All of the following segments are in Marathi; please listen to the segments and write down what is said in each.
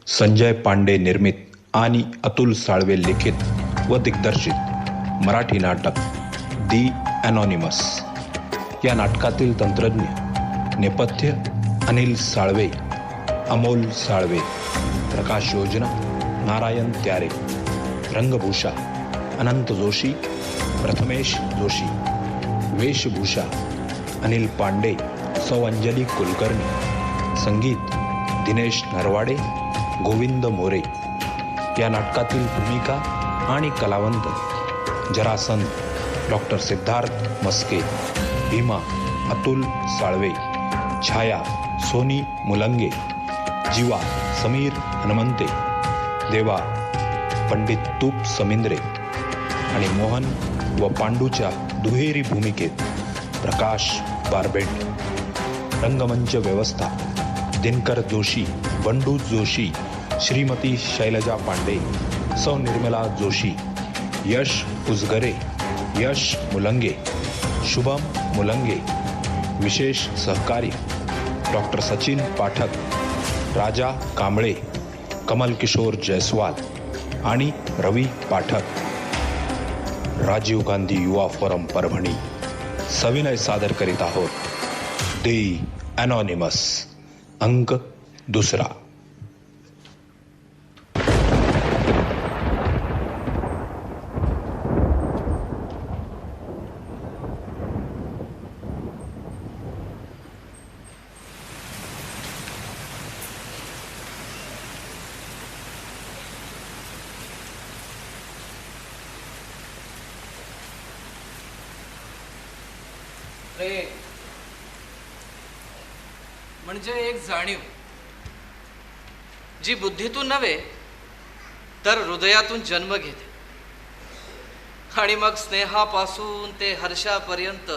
संजय पांडे निर्मित आणि अतुल साळवे लिखित व दिग्दर्शित मराठी नाटक दी ॲनॉनिमस या नाटकातील तंत्रज्ञ नेपथ्य अनिल साळवे, अमोल साळवे, प्रकाश योजना नारायण त्यारे, रंगभूषा अनंत जोशी, प्रथमेश जोशी, वेशभूषा अनिल पांडे, सौ अंजली कुलकर्णी, संगीत दिनेश नरवाडे, गोविंद मोरे. या नाटकातील भूमिका आणि कलावंत: जरासंध डॉक्टर सिद्धार्थ मस्के, भीमा अतुल साळवे, छाया सोनी मुलंगे, जीवा समीर हनुमंते, देवा पंडित तूप समिंद्रे आणि मोहन व पांडूच्या दुहेरी भूमिकेत प्रकाश बारबेट. रंगमंच व्यवस्था: दिनकर जोशी, बंडू जोशी, श्रीमती शैलजा पांडे, सौ निर्मला जोशी, यश उजगरे, यश मुलंगे, शुभम मुलंगे. विशेष सहकार्य: डॉक्टर सचिन पाठक, राजा कांबळे, कमल किशोर जयस्वाल आणि रवी पाठक. राजीव गांधी युवा फोरम परभणी सविनय सादर करीत आहोत दी ॲनॉनिमस अंक 2. प्रेम म्हणजे एक जाणीव जी बुद्धीतून नव्हे तर हृदयातून जन्म घेते आणि मग स्नेहापासून ते हर्षापर्यंत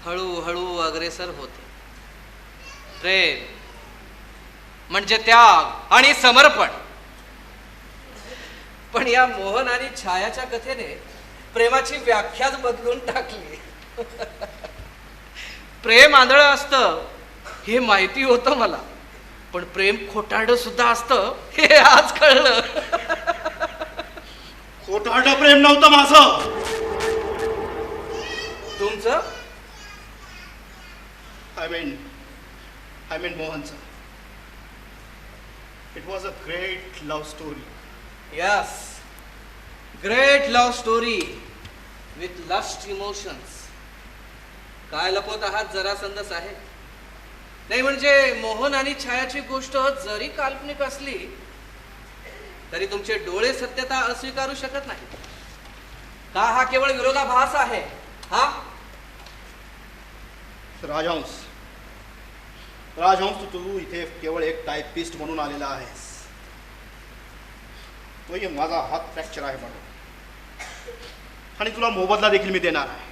हळूहळू अग्रेसर होते. प्रेम म्हणजे त्याग आणि समर्पण. पण या मोहन आणि छायाच्या कथेने प्रेमाची व्याख्याच बदलून टाकली. प्रेम आंधळं असतं हे माहिती होतं मला, पण प्रेम खोटारडं सुद्धा असतं हे आज कळलं. खोटारडं प्रेम नव्हतं माझं. तुमचं? I mean मोहनचं. It was a great love story. Yes, great love story with lust emotions. काय लपवत आहात जरासंध साहेब? नाही म्हणजे मोहन आणि छायाची गोष्ट जरी काल्पनिक असली तरी तुमचे डोळे सत्यता अस्वीकारू शकत नाही का? हा केवळ विरोधाभास आहे. हा राजहंस तू इथे केवळ एक टायपिस्ट म्हणून आलेला आहेस. तो माझा हात फ्रॅक्चर आहे म्हणून, आणि तुला मोबदला देखील मी देणार आहे.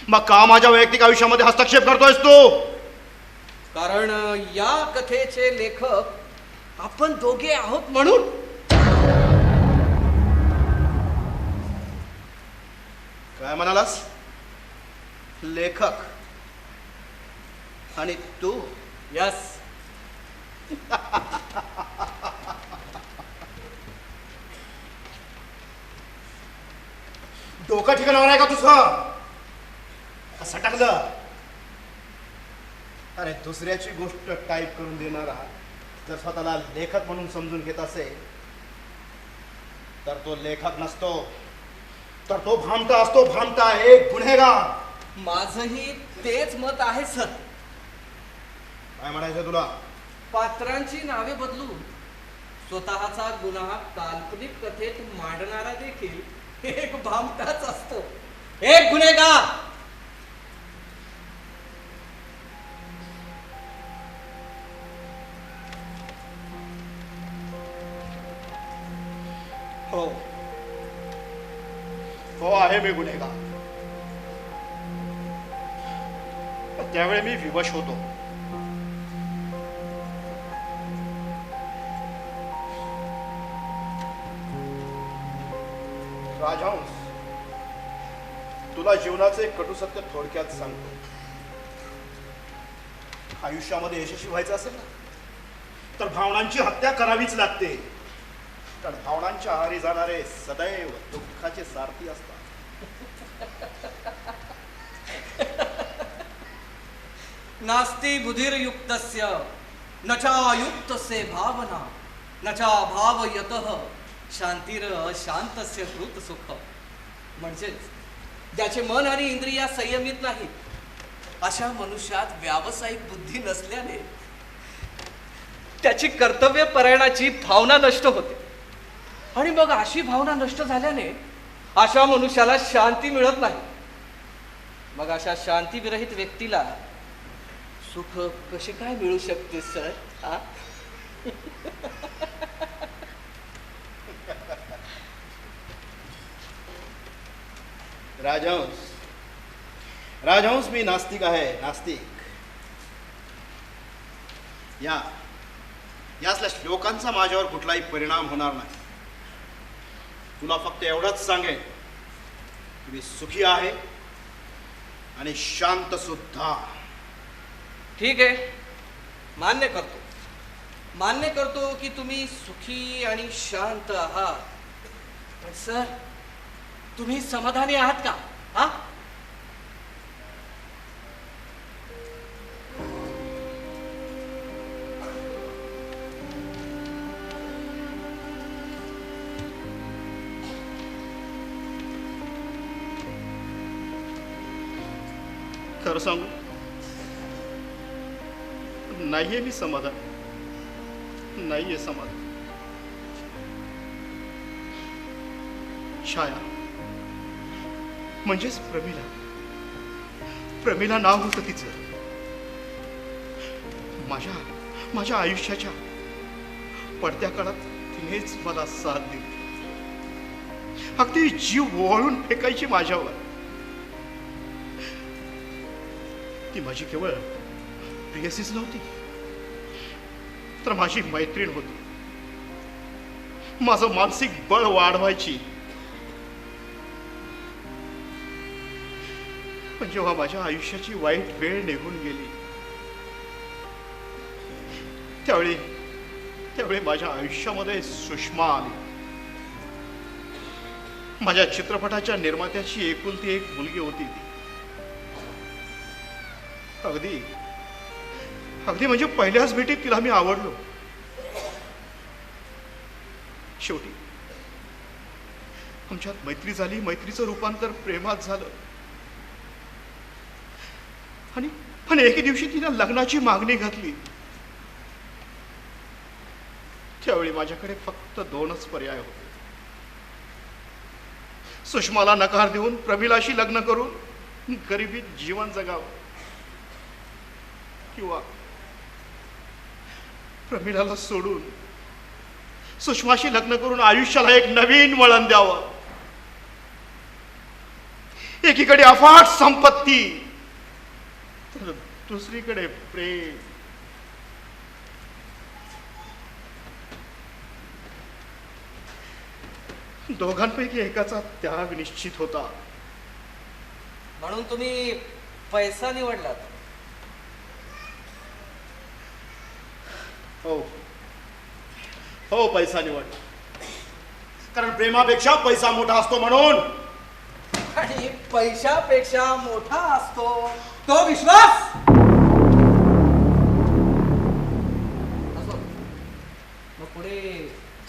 मग का माझ्या वैयक्तिक आयुष्यामध्ये हस्तक्षेप करतोयस तू? कारण या कथेचे लेखक आपण दोघे आहोत म्हणून. काय म्हणालास? लेखक आणि तू? यस. डोकं ठिकाणावर आहे का तुझं? असं टाकलं? अरे दुसऱ्याची गोष्ट टाईप करून देणारा जर स्वतःला लेखक म्हणून समजून घेत असेल तर तो लेखक नसतो, तर तो भामटा असतो. भामटा, एक गुन्हेगार. माझंही तेच मत आहे सर. काय म्हणायचं तुला? पात्रांची नावे बदलून स्वतःचा गुन्हा काल्पनिक कथेत मांडणारा देखील एक भामटाच असतो, एक गुन्हेगार. हो आहे मी गुन्हेगार. त्यावेळी मी विवश होतो. राजहंस, तुला जीवनाचे कटू सत्य थोडक्यात सांगतो. आयुष्यामध्ये यशस्वी व्हायचं असेल ना तर भावनांची हत्या करावीच लागते. कारण भावनांच्या आहारी जाणारे सदैव दुःखाचे सारथी असतात. नास्ति बुधिर्युक्तस्य न चायुक्तस्य भावना न चा भावयतः शांतीर अशांतस्य कृत सुख. म्हणजेच ज्याचे मन आणि इंद्रिया संयमित नाहीत अशा मनुष्यात व्यावसायिक बुद्धी नसल्याने त्याची कर्तव्य परायणाची भावना नष्ट होते. आणि मग अशी भावना नष्ट झाल्याने अशा मनुष्याला शांती मिळत नाही. मग अशा शांती विरहित व्यक्तीला सुख कसे काय मिळू शकते सर? हा? राजहंस मी नास्तिक आहे, नास्तिक. यासल्या श्लोकांचा माझ्यावर कुठलाही परिणाम होणार नाही. तुला फक्त एवढंच सांगेन की मी सुखी आहे आणि शांत सुद्धा. ठीक आहे, मान्य करतो की तुम्ही सुखी आणि शांत आहात. पण सर, तुम्ही समाधानी आहात का? हा? खरं सांगू, नाहीये मी समाधान. नाहीये समाधान. छाया म्हणजेच प्रमिला नाव होतं तिचं. माझ्या आयुष्याच्या पडत्या काळात तिनेच मला साथ दिली. अगदी जीव ओवाळून फेकायची माझ्यावर. ती माझी केवळ प्रियसीच नव्हती, तर माझी मैत्रीण होती. माझं मानसिक बळ वाढवायची. पण जेव्हा माझ्या आयुष्याची वाईट वेळ निघून गेली त्यावेळी माझ्या आयुष्यामध्ये सुषमा आली. माझ्या चित्रपटाच्या निर्मात्याची एकुलती एक मुलगी होती ती. अगदी म्हणजे पहिल्याच भेटीत तिला मी आवडलो. शेवटी आमच्यात मैत्री झाली. मैत्रीचं रूपांतर प्रेमात झालं. आणि एके दिवशी तिनं लग्नाची मागणी घातली. त्यावेळी माझ्याकडे फक्त दोनच पर्याय होते. सुषमाला नकार देऊन प्रमिलाशी लग्न करून गरिबीत जीवन जगावं, किंवा प्रमिलाला सोडून सुषमाशी लग्न करून आयुष्याला एक नवीन वळण द्यावं. एकीकडे अफाट संपत्ती, तर दुसरीकडे प्रेम. दोघांपैकी एकाचा त्याग निश्चित होता. म्हणून तुम्ही पैसा निवडलात? हो, पैसा निवडला. कारण प्रेमापेक्षा पैसा मोठा असतो म्हणून. आणि पैशापेक्षा मोठा असतो तो विश्वास. असो, मग पुढे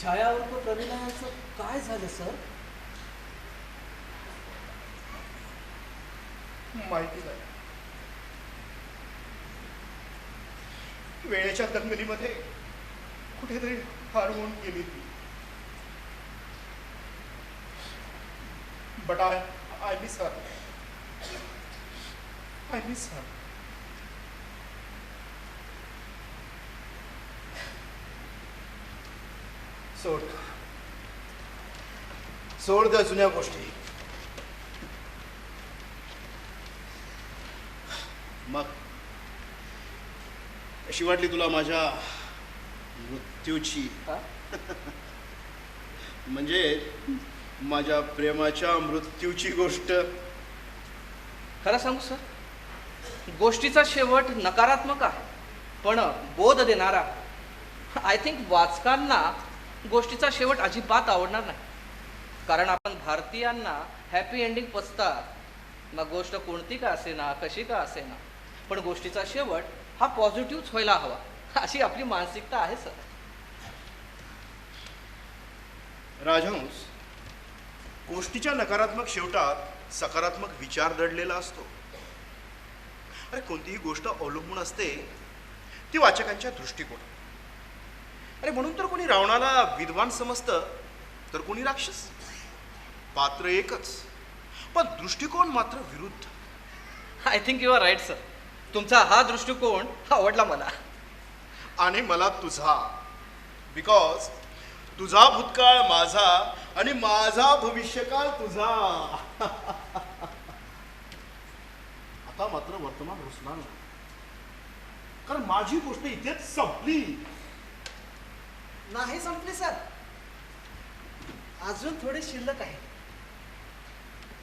छाया उर्फ प्रमिला यांचं काय झालं सर? माहिती नाही. वेळेच्या दंगलीमध्ये कुठेतरी हरवून गेली ती. But I miss her. सोड त्या जुन्या गोष्टी. मग अशी वाटली तुला माझ्या मृत्यूची? म्हणजे माझ्या प्रेमाच्या मृत्यूची गोष्ट. खरं सांगू सर, गोष्टीचा शेवट नकारात्मक आहे, पण बोध देणारा आय थिंक वाचकांना गोष्टीचा शेवट अजिबात आवडणार नाही. कारण आपण भारतीयांना हॅपी एंडिंग पचतात. मग गोष्ट कोणती का असेना, कशी का असेना, पण गोष्टीचा शेवट हा पॉझिटिव्हच व्हायला हवा, अशी आपली मानसिकता आहे सर. राजहंस, गोष्टीच्या नकारात्मक शेवटात सकारात्मक विचार दडलेला असतो. अरे कोणतीही गोष्ट अवलंबून असते ती वाचकांच्या दृष्टिकोन. अरे म्हणून तर कोणी रावणाला विद्वान समजतं तर कोणी राक्षस. पात्र एकच पण दृष्टिकोन मात्र विरुद्ध. I think you are right sir. तुमचा हा दृष्टिकोन आवडला मला. आणि मला तुझा. बिकॉज तुझा भूतकाळ माझा आणि माझा भविष्यकाळ तुझा. आता मात्र वर्तमान रुसणार नाही, कारण माझी गोष्ट इथेच संपली. नाही संपली सर, अजून थोडे शिल्लक आहे.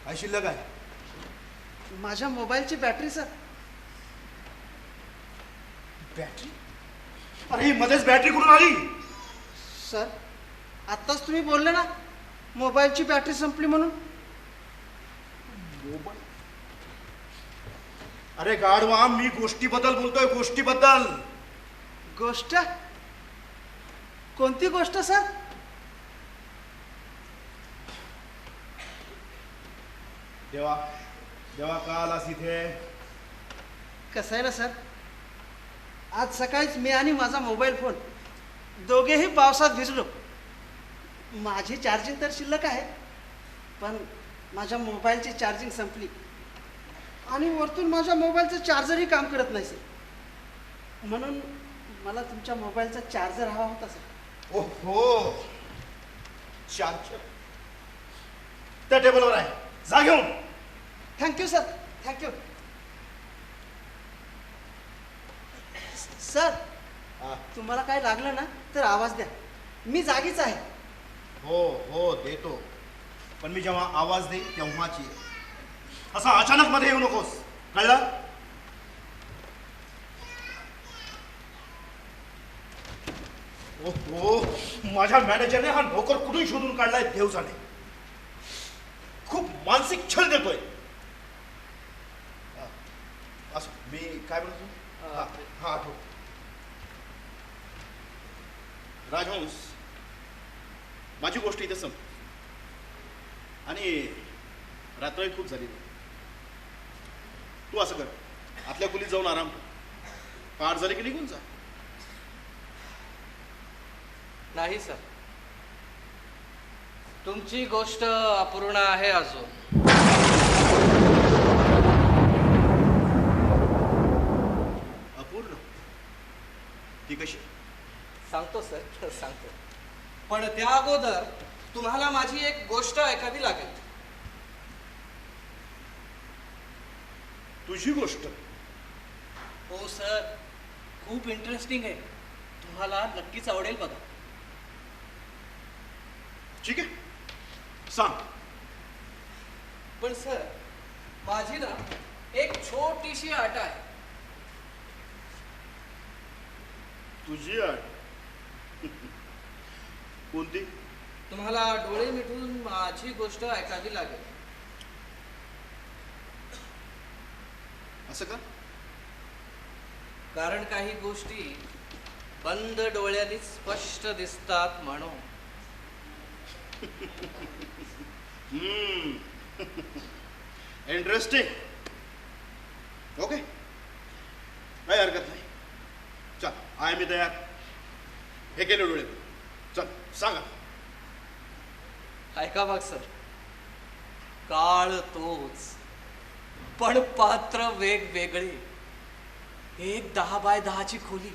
काय शिल्लक आहे? माझ्या मोबाईलची बॅटरी सर. बॅटरी? अरे ही मध्येच बॅटरी कुठून आली? सर आत्ताच तुम्ही बोलले ना मोबाईलची बॅटरी संपली म्हणून. मोबाईल? अरे गाढवा, मी गोष्टीबद्दल बोलतोय, गोष्टीबद्दल. गोष्ट? कोणती गोष्ट सर? देवा देवा, का आलास इथे? कसं आहे ना सर, आज सकाळीच मी आणि माझा मोबाईल फोन दोघेही पावसात भिजलो. माझी चार्जिंग तर शिल्लक आहे, पण माझ्या मोबाईलची चार्जिंग संपली आणि वरतून माझ्या मोबाईलचं चार्जरही काम करत नाही सर. म्हणून मला तुमच्या मोबाईलचा चार्जर हवा होता सर. ओहो, चार्जर त्या टेबलवर आहे, जा घेऊन. Thank you sir, thank you. सर तुम्हाला काय लागलं ना तर आवाज द्या, मी जागीच आहे. हो हो देतो, पण मी जेव्हा आवाज देईन तेव्हाच ये. असा अचानक मध्ये येऊ नकोस, कळलं? ओहो, माझ्या मॅनेजरने हा नोकर कुठून शोधून काढलाय देव जाणे. खूप मानसिक छळ देतोय. असं मी काय म्हणतो? हा आठव. राजहंस, माझी गोष्ट इथे संप आणि रात्रही खूप झाली. तू असं कर, आतल्या खोलीत जाऊन आराम कर. पार झाली की निघून जा. नाही सर, तुमची गोष्ट अपूर्ण आहे अजून. अपूर्ण? ती कशी? सांगतो सर, सांगतो. पण त्या अगोदर तुम्हाला माझी एक गोष्ट ऐकावी लागेल. तुझी गोष्ट? हो सर, खूप इंटरेस्टिंग आहे, तुम्हाला नक्कीच आवडेल बघा. ठीक आहे, सांग. पण सर माझी ना एक छोटीशी अट आहे. तुझी अट? कोणती? तुम्हाला डोळे मिटून माझी गोष्ट ऐकावी लागेल. असं का? कारण काही गोष्टी बंद डोळ्यांनी स्पष्ट दिसतात म्हणून. इंटरेस्टिंग. ओके, काही हरकत नाही. चल, आहे मी तयार. हे केले डोळे. चल सांगा. ऐका बघ सर, काळ तोच पण पात्र वेगवेगळे. एक 10 बाय 10ची खोली,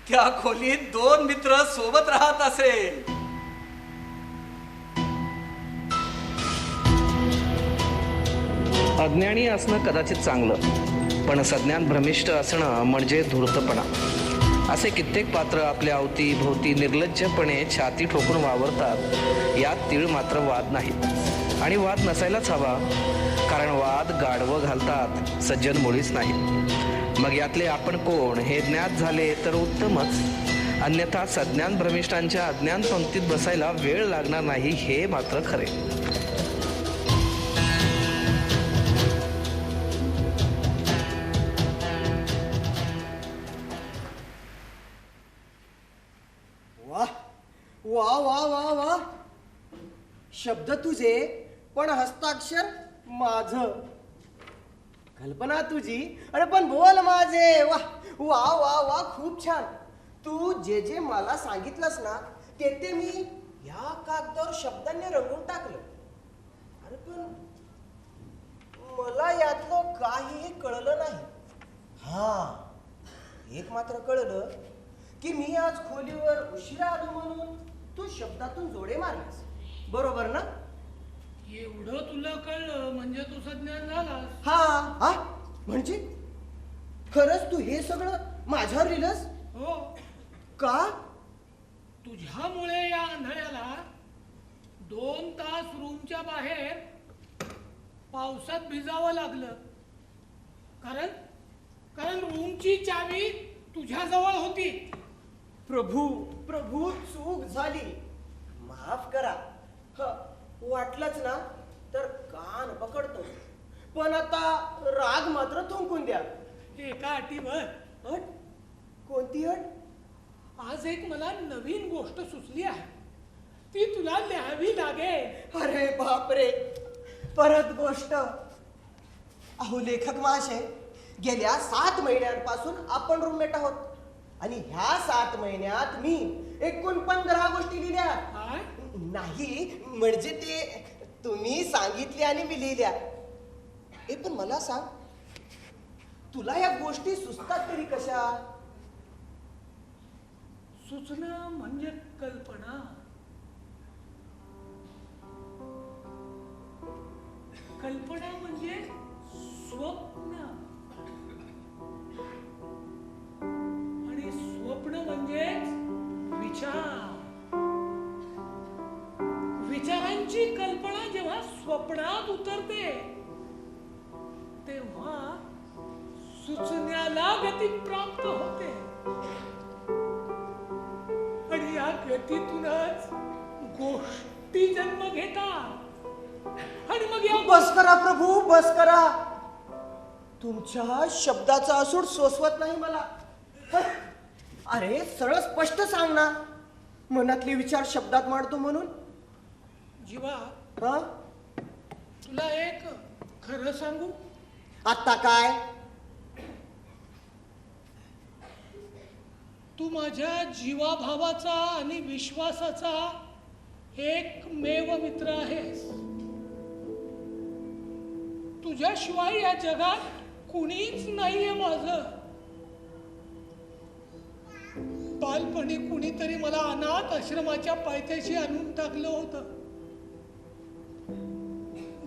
त्या खोलीत 2 मित्र सोबत राहत असेल. अज्ञानी असणं कदाचित चांगलं, पण सज्ञान भ्रमिष्ठ असणं म्हणजे धूर्तपणा. असे कित्येक पात्र आपल्या अवतीभोवती निर्लज्जपणे छाती ठोकून वावरतात. यात तीळ मात्र वाद नाहीत, आणि वाद नसायलाच हवा, कारण वाद गाढवं घालतात, सज्जन मुळीच नाहीत. मग यातले आपण कोण हे ज्ञात झाले तर उत्तमच. अन्यथा सज्ञान भ्रमिष्ठांच्या अज्ञान पंक्तीत बसायला वेळ लागणार नाही हे मात्र खरे. वा वा वा वा वा, शब्द तुझे पण हस्ताक्षर माझ, कल्पना तुझी आणि पण बोल माझे. वा वा वा वा, खूप छान. तू जे जे मला सांगितलंस ना ते मी या कागदावर शब्दांनी रंगून टाकलं. अरे पण मला यातलं काहीही कळलं नाही. हा, एक मात्र कळलं की मी आज खोलीवर उशिरा आलो म्हणून तू शब्दातून जोडे मारलेस, बरोबर ना? एवढं तुला कळलं म्हणजे तू सज्ञान झालास. हा हा, म्हणजे खरंच तू हे सगळं माझ्यावर लिहिलंस? हो, का? तुझ्यामुळे या आंधळ्याला 2 तास रूमच्या बाहेर पावसात भिजावं लागलं. कारण कारण रूमची चावी तुझ्याजवळ होती. प्रभू प्रभू, चूक झाली, माफ करा. वाटलंच ना तर कान पकडतो, पण आता राग मात्र थुंकून द्या. एका अटीवर. अट? कोणती अट? आज एक मला नवीन गोष्ट सुचली आहे, ती तुला लिहावी लागेल. अरे बापरे, परत गोष्ट. अहो लेखक महाशय, गेल्या 7 महिन्यांपासून आपण रूममेट आहोत आणि ह्या 7 महिन्यात मी एकूण 15 गोष्टी लिहिल्या. काय? नाही म्हणजे ते तुम्ही सांगितले आणि मी लिहिल्या. पण मला सांग, तुला या गोष्टी सुचतात तरी कशा? सूचना म्हणजे कल्पना. कल्पना म्हणजे स्वप्न, आणि स्वप्न म्हणजे विचार. विचारांची कल्पना जेव्हा स्वप्नात उतरते तेव्हा सुचण्याला गती प्राप्त होते, आणि या गतीतूनच गोष्टी जन्म घेतात. आणि मग या बस करा प्रभू, बस करा. तुमच्या शब्दाचा असूड सोसवत नाही मला. अरे सरळ स्पष्ट सांग ना, मनातले विचार शब्दात मांडतो म्हणून. जीवा, हा, तुला एक खरं सांगू? आता काय? तू माझ्या जीवाभावाचा आणि विश्वासाचा एकमेव मित्र आहेस. तुझ्याशिवाय या जगात कुणीच नाहीये माझं. बालपणी कुणीतरी मला अनाथ आश्रमाच्या पायथ्याशी आणून टाकलं होतं.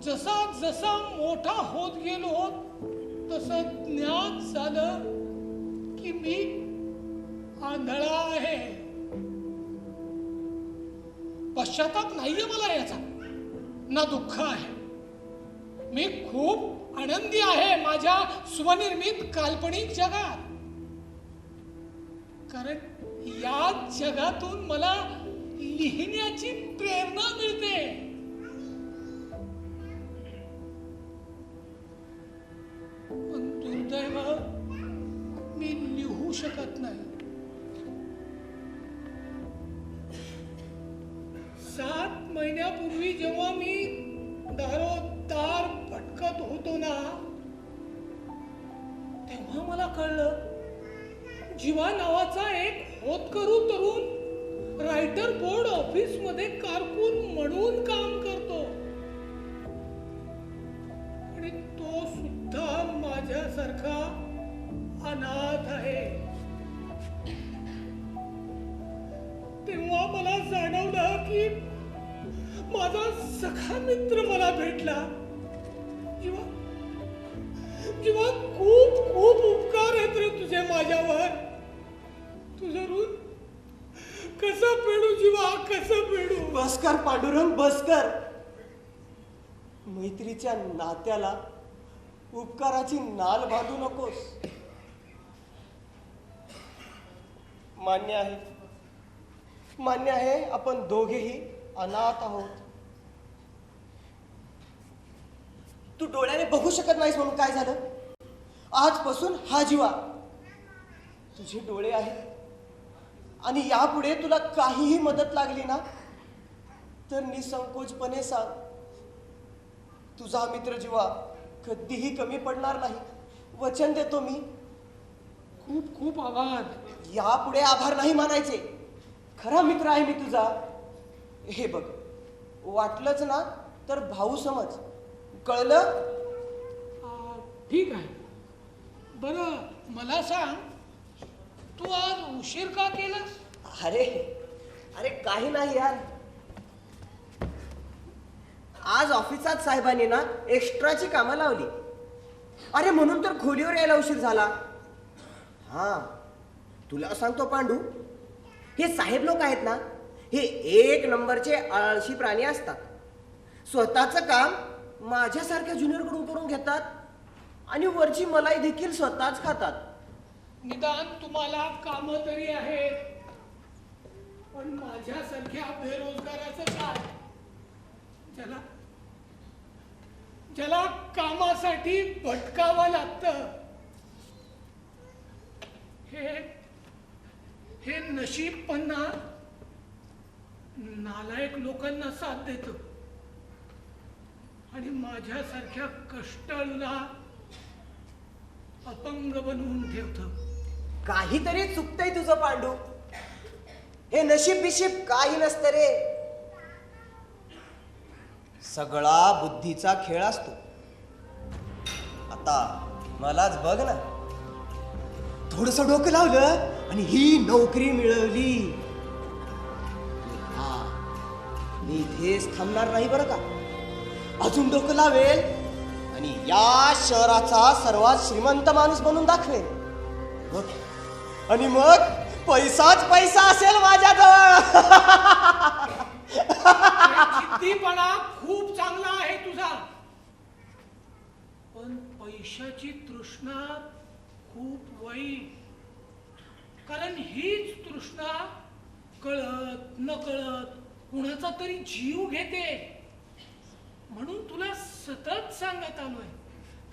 जसा जसा मोठा होत गेलो तसं ज्ञात झालं की मी आंधळा आहे. पश्चाताप नाहीये मला याचा, ना दुःख आहे. मी खूप आनंदी आहे माझ्या स्वनिर्मित काल्पनिक जगात. कारण या जगातून मला लिहिण्याची प्रेरणा मिळते. पण दुर्दैव, मी लिहू शकत नाही. 7 महिन्यापूर्वी जेव्हा मी दारोदार भटकत होतो ना, तेव्हा मला कळलं जीवा नावाचा एक होतकरू तरुण रायटर बोर्ड ऑफिस मध्ये कारकून म्हणून काम करतो, आणि तो सुद्धा माझ्यासारखा अनाथ आहे. तेव्हा मला जाणवलं की माझा सखा मित्र मला भेटला. जीवा, जीवा, खूप खूप उपकार आहेत रे तुझे माझ्यावर. तुझं ऋण कसं फेडू जीवा, कसं फेडू? बस कर पांडुरंग, बस कर. मैत्रीच्या नात्याला उपकाराची नाल बांधू नकोस. मान्य आहे, मान्य आहे आपण दोघेही अनाथ आहोत. तू डोळ्याने बघू शकत नाहीस म्हणून काय झालं? आजपासून हा जीवा तुझे डोळे आहेत आणि यापुढे तुला काहीही मदत लागली ना तर निसंकोचपणे सांग. तुझा मित्र जीवा कधीही कमी पडणार नाही, वचन देतो मी. खूप खूप आभार. यापुढे आभार नाही मानायचे. खरा मित्र आहे मी तुझा. हे बघ, वाटलंच ना तर भाऊ समज, कळलं? ठीक आहे. बरं मला सांग, तू आज उशीर का केलास? अरे अरे काही नाही यार. आज ऑफिसात साहेबांनी ना एक्स्ट्राची कामं लावली. अरे म्हणून तर खोलीवर यायला उशीर झाला. हा तुला सांगतो पांडू, हे साहेब लोक आहेत ना, हे एक नंबरचे आळशी प्राणी असतात. स्वतःचं काम माझ्यासारख्या ज्युनियर कडून करून घेतात आणि वरची मलाई देखील स्वतःच खातात. निदान तुम्हाला काम तरी आहेत, पण माझ्यासारख्या बेरोजगाराचं काय? ज्याला ज्याला कामासाठी भटकावं लागतं, हे नशीब पन्ना नालायक लोकांना साथ देतं आणि माझ्यासारख्या कष्टाळूला अपंग बनवून ठेवतं. काहीतरी चुकतंय तुझं पांडू. हे नशीब बिशीब काही नसतं रे. सगळा बुद्धीचा खेळ असतो. आता मलाच बघ ना, थोडस डोकं लावलं आणि ही नोकरी मिळवली. हा, मी इथेच थांबणार नाही बरं का. अजून डोकं लावेल आणि या शहराचा सर्वात श्रीमंत माणूस बनून दाखवेल. बघ, आणि मग पैसाच पैसा असेल माझ्याजवळ. जिद्दीपणा खूप चांगला आहे तुझा, पण पैशाची तृष्णा खूप वाईट. कारण हीच तृष्णा कळत नकळत कुणाचा तरी जीव घेते. म्हणून तुला सतत सांगत आलोय,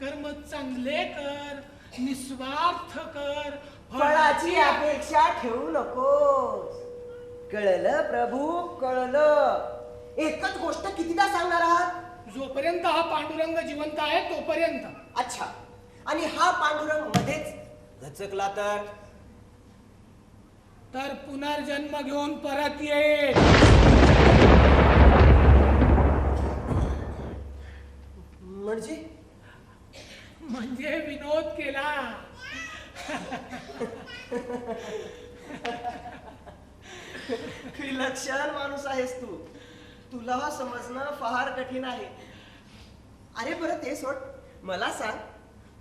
कर्म चांगले कर, निस्वार्थ कर, फळाची अपेक्षा ठेवू नकोस. कळलं प्रभू, कळलं. एकच गोष्ट कितीदा सांगणार आहात? जोपर्यंत हा पांडुरंग जिवंत आहे तोपर्यंत. अच्छा, आणि हा पांडुरंग मध्येच गचकला तर पुनर्जन्म घेऊन परत ये. म्हणजे विनोद केला. विलक्षण माणूस आहेस तू. तुला समजणं फार कठीण आहे. अरे बरं ते सोड, मला सांग,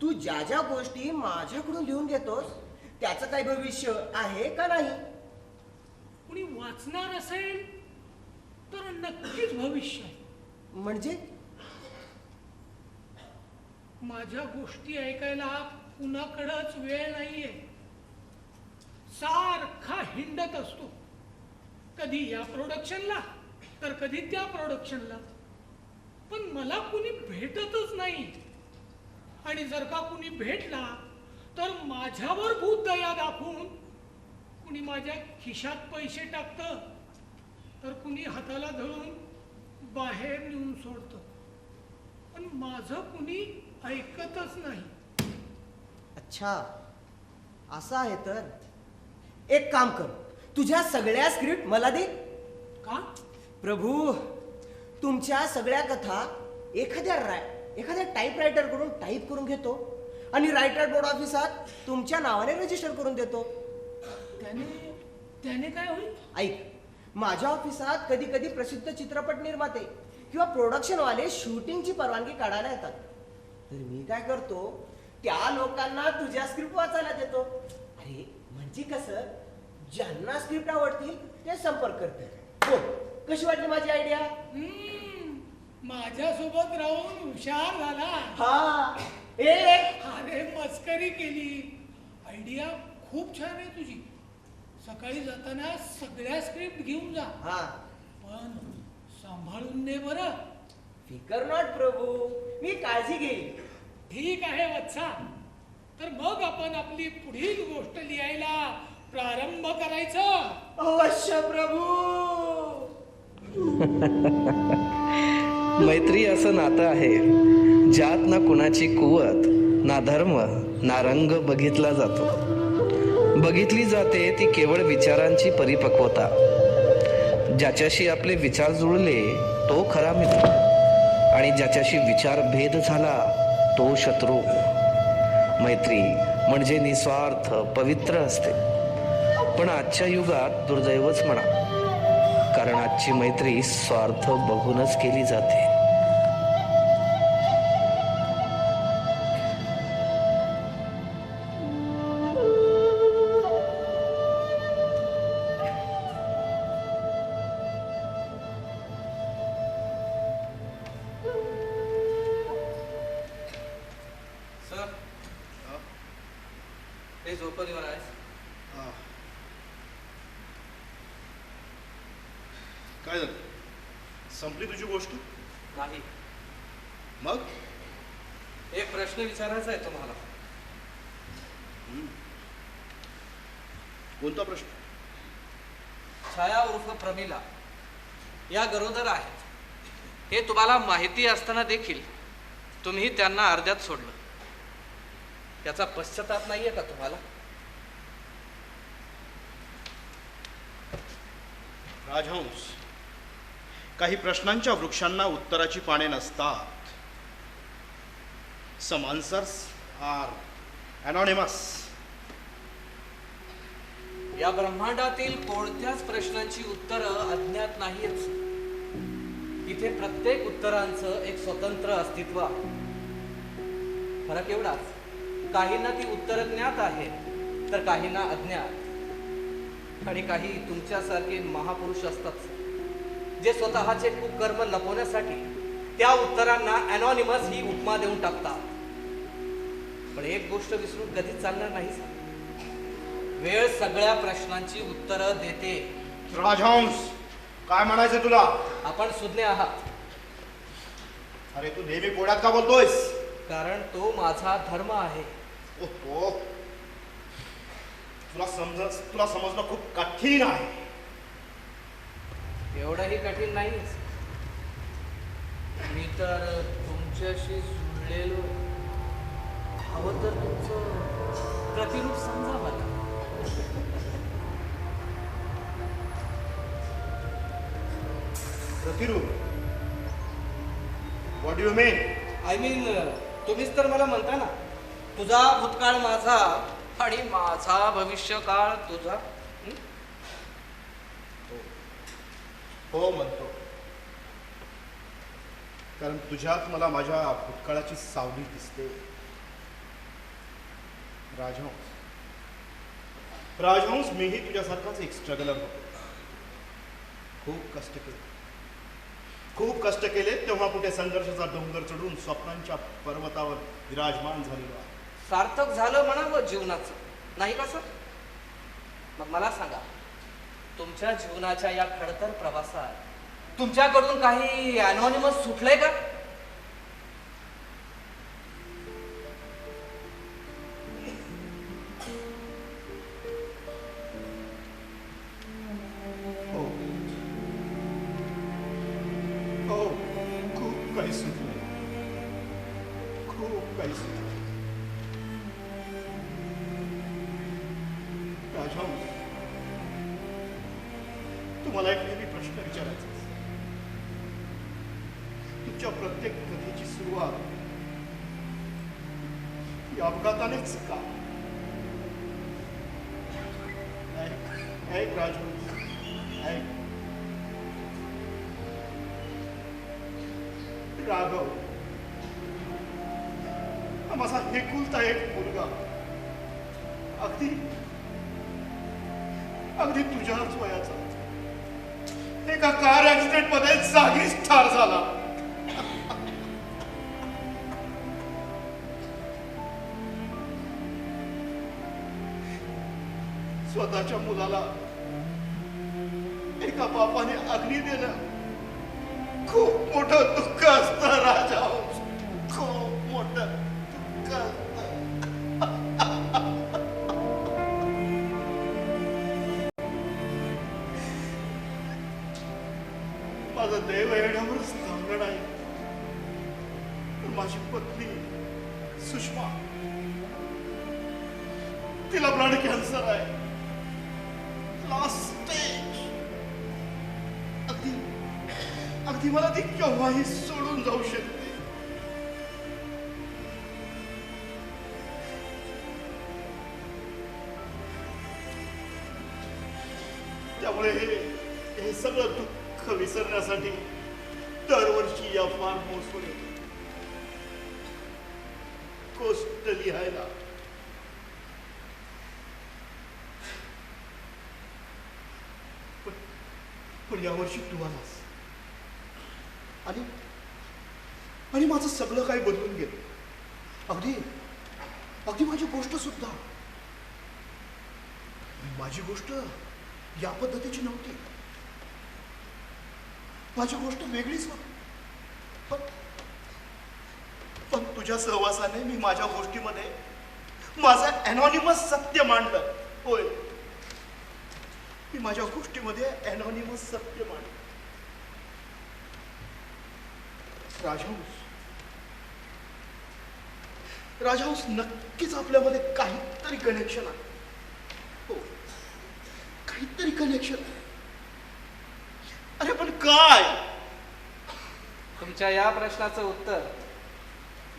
तू ज्या ज्या गोष्टी माझ्याकडून लिहून घेतोस त्याचं काही भविष्य आहे का नाही? कुणी वाचणार असेल तर नक्कीच भविष्य आहे. म्हणजे माझ्या गोष्टी ऐकायला कुणाकडच वेळ नाहीये. सारखा हिंडत असतो, कधी या प्रोडक्शनला तर कधी त्या प्रोडक्शनला, पण मला कुणी भेटतच नाही. आणि जर का कुणी भेटला तर माझ्यावर भूत दया दाखवून कुणी माझ्या खिशात पैसे टाकतं, तर कुणी हाताला धरून बाहेर नेऊन सोडतं, पण माझं कुणी ऐकतच नाही. अच्छा, असं आहे तर एक काम कर, तुझ्या सगळ्या स्क्रिप्ट मला दे. का? प्रभू, तुमच्या सगळ्या कथा एखाद्या टाईपरायटर कडून टाईप करून घेतो आणि रायटर बोर्ड ऑफिसात तुमच्या नावाने रजिस्टर करून देतो. त्याने काय होईल? ऐक, माझ्या ऑफिसात कधी कधी प्रसिद्ध चित्रपट निर्माते किंवा प्रोडक्शन वाले शूटिंगची परवानगी काढायला येतात. तर मी काय करतो, त्या लोकांना तुझ्या स्क्रिप्ट वाचायला देतो. अरे म्हणजे कसं, ज्यांना स्क्रिप्ट आवडतील ते संपर्क करते. हो, कशी वाटली माझी आयडिया? माझ्यासोबत राहून हुशार झाला. हा, अरे मस्करी केली. आयडिया खूप छान आहे तुझी. सकाळी जाताना सगळ्या स्क्रिप्ट घेऊन जा. हा, पण सांभाळून दे बरं. फिकर नॉट प्रभू, मी काळजी घेईन. ठीक आहे वत्सा. तर मग आपण आपली पुढील गोष्ट लिहायला प्रारंभ करायचं. अवश्य प्रभू. मैत्री असं नातं आहे ज्यात ना कुणाची कुवत, ना धर्म, ना रंग बघितला जातो. बघितली जाते ती केवळ विचारांची परिपक्वता. ज्याच्याशी आपले विचार जुळले तो खरा मित्र, आणि ज्याच्याशी विचार भेद झाला तो शत्रू. मैत्री म्हणजे निस्वार्थ, पवित्र असते. पण आजच्या युगात दुर्दैवच म्हणा, कारण आजची मैत्री स्वार्थ बघूनच केली जाते. सर, प्लीज ओपन युअर आयज. काय झालं? संपली तुझी गोष्ट? नाही, मग एक प्रश्न विचारायचा आहे तुम्हाला. कोणता प्रश्न? छाया उर्फ प्रमिला या गरोदर आहेत हे तुम्हाला माहिती असताना देखील तुम्ही त्यांना अर्ध्यात सोडलं. याचा पश्चाताप नाहीये का तुम्हाला? राजहंस, काही प्रश्नांच्या वृक्षांना उत्तराची पाने नसतात. Some answers are anonymous. या ब्रह्मांडातील कोणत्याच प्रश्नांची उत्तरं अज्ञात नाहीत. इथे प्रत्येक उत्तरांचं एक स्वतंत्र अस्तित्व आहे. फरक एवढाच, काहींना ती उत्तरं ज्ञात आहेत तर काहींना अज्ञात. आणि काही तुमच्यासारखे महापुरुष असतात जे स्वतःचे कुकर्म लपवण्यासाठी त्या उत्तरांना अनॉनिमस ही उपमा देऊन टाकतात. पण एक गोष्ट विसरून कधीच चालणार नाही. वेळ सगळ्या प्रश्नांची उत्तरं देते. राजहंस, काय म्हणायचं तुला? आपण सुज्ञ आहात, अरे तू नेहमी कोड्यात का बोलतोयस? कारण तो माझा धर्म आहे. ओहो, तुला समजणं खूप कठीण आहे. एवढंही कठीण नाही. मी तर तुमच्याशी जुळलेलो. हवं तर तुमचं प्रतिरूप समजा मला. प्रतिरूप? What do you mean? I mean, तुम्हीच तर मला म्हणता ना, तुझा भूतकाळ माझा आणि माझा भविष्यकाळ तुझा. हो म्हणतो, कारण तुझ्यात मला माझ्या भूतकाळाची सावली दिसते. राजहंस, मीही तुझ्यासारखाच एक स्ट्रगलर होतो. खूप कष्ट केले तेव्हा कुठे संघर्षाचा डोंगर चढून स्वप्नांच्या पर्वतावर विराजमान झालेलो आहे. सार्थक झालं म्हणावं जीवनाचं, नाही का सर? मग मला सांगा, तुमच्या जीवनाच्या या खडतर प्रवासात तुमच्याकडून काही अनॉनिमस सुटलंय का? हो, खूप काही सुटलं, खूप काही सुटलं. राजहंस, तुम्हाला एक नेहमी प्रश्न विचारायचा आहे. तुमच्या प्रत्येक कथेची सुरुवात या अपघातानेच का? ऐक राजहंस, ऐक. राघव हा माझा एकुलता एक मुलगा, अगदी तुझ्याच वयाचा, एका कार ऍक्सिडेंट मध्ये जागीच ठार झाला. स्वतःच्या मुलाला एका बापाने अग्नी देणं खूप मोठं दुःख असतं राजहंस, खूप मोठं दुःख असतं. माझं देव येण्यावरच धांगड आहे, पण माझी पत्नी सुषमा, तिला ब्लड कॅन्सर आहे. Last stage. अगदी अगदी मला ती केव्हाही सोडून जाऊ शकते. त्यामुळे हे सगळं दुःख विसरण्यासाठी दरवर्षी या फार्म हाऊसवर येतो गोष्ट लिहायला. पण यावर्षी तू आलास आणि आणि माझं सगळं काही बदलून गेलं. अगदी अगदी माझी गोष्ट सुद्धा. माझी गोष्ट या पद्धतीची नव्हती. माझी गोष्ट वेगळीच होती. पण तुझ्या सहवासाने मी माझ्या गोष्टीमध्ये माझं अनॉनिमस सत्य मांडलं. होय, मी माझ्या गोष्टीमध्ये अनॉनिमस सत्य मांडलं. राजहंस नक्कीच आपल्यामध्ये काहीतरी कनेक्शन आहे. हो, काहीतरी कनेक्शन आहे. अरे पण काय? तुमच्या या प्रश्नाचं उत्तर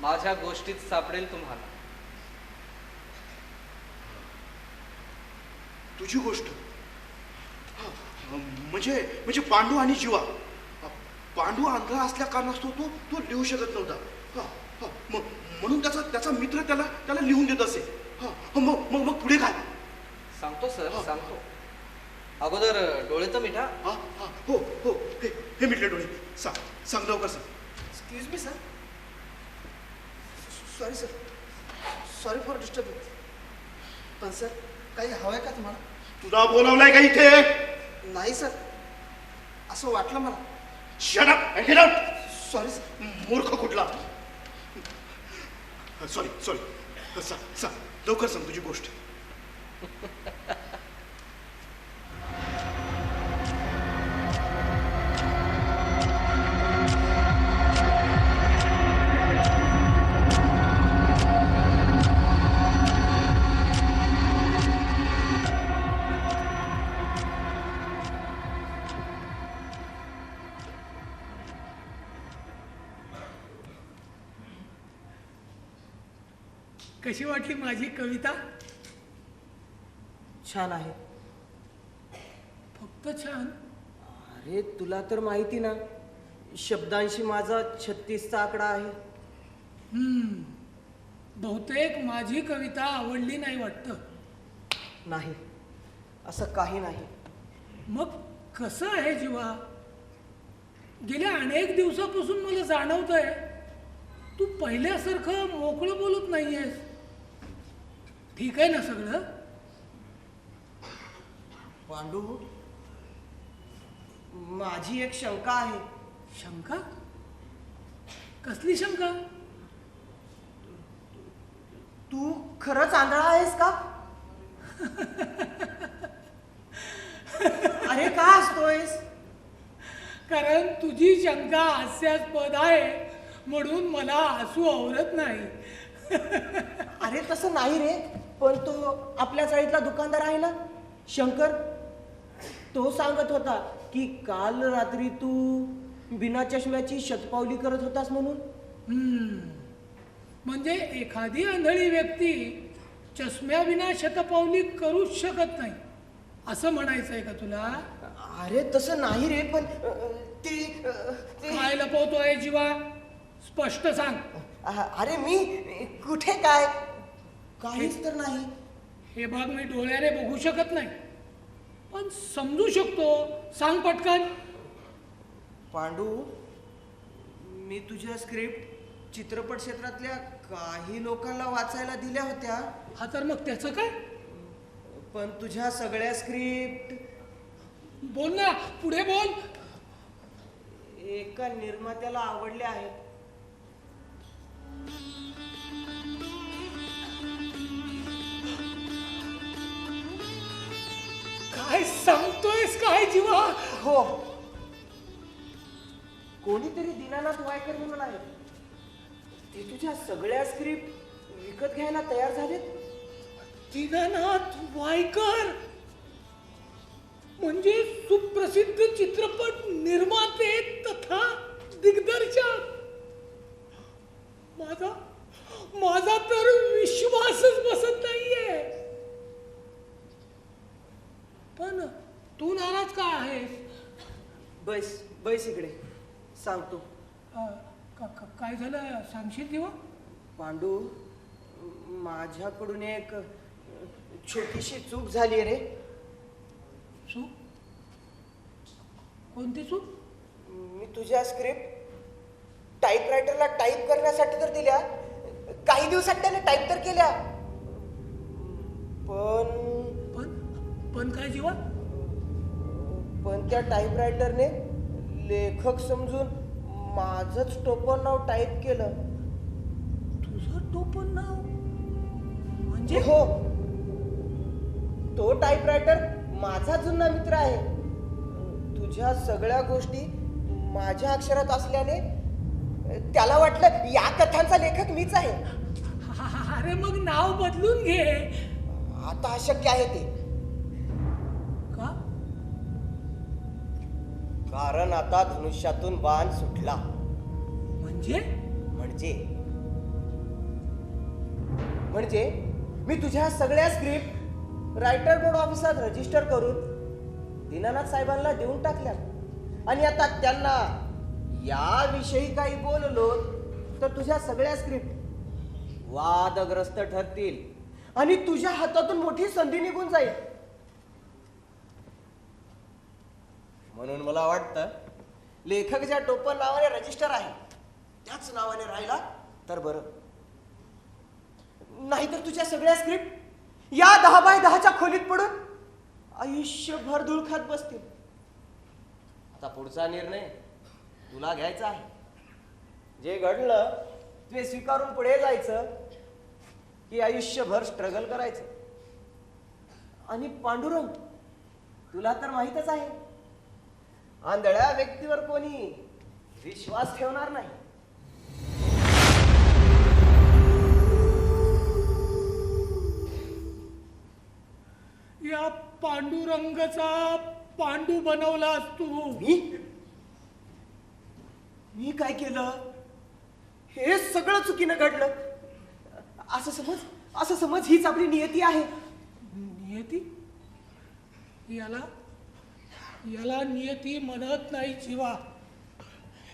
माझ्या गोष्टीत सापडेल तुम्हाला. तुझी गोष्ट? म्हणजे म्हणजे पांडू आणि जीवा. पांडू आंधळा असल्या कारणास्तव तो लिहू शकत नव्हता. म्हणून त्याचा मित्र त्याला लिहून देत असे. मग पुढे काय? सांगतो सर, सांगतो. अगोदर डोळे तर मिठा. हो हो, हे मिटले डोळे. सांग लवकर sir. Excuse me sir. Sorry sir, sorry for disturbing. पण सर, काही हवंय का तुम्हाला? तुला बोलावलंय का इथे? नाही सर, असं वाटलं मला. Shut up and get out. Sorry sir. मूर्ख कुठला. सॉरी. सांग लवकर, सांग तुझी गोष्ट. कशी वाटली माझी कविता? छान आहे. फक्त छान? अरे तुला तर माहिती ना, शब्दांशी माझा 36चा आकडा आहे. बहुतेक माझी कविता आवडली नाही वाटतं. नाही, असं काही नाही. मग कसं आहे जीवा? गेल्या अनेक दिवसापासून मला जाणवतंय तू पहिल्यासारखं मोकळं बोलत नाहीयेस. ठीक आहे ना सगळं? पांडू, माझी एक शंका आहे. शंका? कसली शंका? तू खरंच आंधळा आहेस का? अरे का हसतोयस? कारण तुझी शंका हास्यास्पद आहे म्हणून मला हसू आवरत नाही. अरे तसं नाही रे, पण तो आपल्या चाळीतला दुकानदार आहे ना, शंकर, तो सांगत होता की काल रात्री तू बिना चष्म्याची शतपावली करत होतास म्हणून. म्हणजे एखादी आंधळी व्यक्ती चष्म्याविना शतपावली करूच शकत नाही असं म्हणायचंय का तुला? अरे तसं नाही रे, पण ते काय लपवतोय जीवा? स्पष्ट सांग. अरे मी कुठे काय, काहीच तर नाही. हे भाग मी डोळ्याने बघू शकत नाही, पण समजू शकतो. सांग पटकन. पांडू, मी तुझ्या स्क्रिप्ट चित्रपट क्षेत्रातल्या काही लोकांना वाचायला दिल्या होत्या. हा, तर मग त्याचं काय? पण तुझ्या सगळ्या स्क्रिप्ट बोल ना, पुढे बोल. एका निर्मात्याला आवडल्या आहेत. काय सांगतोयस काय जीवा? हो, कोणीतरी दीनानाथ वायकर म्हणून आहे, ते तुझ्या सगळ्या स्क्रिप्ट विकत घ्यायला तयार झालेत. दीनानाथ वायकर म्हणजे सुप्रसिद्ध चित्रपट निर्माते तथा दिग्दर्शक. माझा तर विश्वासच बसत नाहीये. पण तू नाराज का आहेस? बैस इकडे, सांगतो. काय झालं सांगशील किंवा? पांडू, माझ्याकडून एक छोटीशी चूक झाली रे. चूक? कोणती चूक? मी तुझ्या स्क्रिप्ट टाईपरायटरला टाईप करण्यासाठी तर दिल्या, काही दिवसात त्याने टाईप तर केल्या, पण काय जीवा? पण त्या टाईपरायटरने लेखक समजून माझंच टोपण नाव टाईप केलं. तुझं टोपण नाव म्हणजे? हो, तो टाईपरायटर माझा जुना मित्र आहे. तुझ्या सगळ्या गोष्टी माझ्या अक्षरात असल्याने त्याला वाटलं या कथांचा लेखक मीच आहे. अरे मग नाव बदलून घे. आता अशक्य आहे ते. का? कारण आता धनुष्यातून बाण सुटला. म्हणजे मी तुझ्या सगळ्या स्क्रिप्ट रायटर बोर्ड ऑफिसात रजिस्टर करून दीनानाथ साहेबांना देऊन टाकल्या. आणि आता त्यांना याविषयी काही बोललो तर तुझ्या सगळ्या स्क्रिप्ट वादग्रस्त ठरतील आणि तुझ्या हातातून मोठी संधी निघून जाईल. म्हणून मला वाटतं लेखक ज्या टोपण नावाने रजिस्टर आहे त्याच नावाने राहिला तर बरं. नाहीतर तुझ्या सगळ्या स्क्रिप्ट या 10x10च्या खोलीत पडून आयुष्यभर धूळ खात बसतील. आता पुढचा निर्णय तुला घ्यायचा आहे. जे घडलं ते स्वीकारून पुढे जायचं की आयुष्यभर स्ट्रगल करायचं. आणि पांडुरंग, तुला तर माहीतच आहे, आंधळ्या व्यक्तीवर कोणी विश्वास ठेवणार नाही. या पांडुरंगाचा पांडू बनवलास तू. मी काय केलं? हे सगळं चुकीनं घडलं. असं समज हीच आपली नियती आहे. नियती? याला नियती म्हणत नाही जीवा.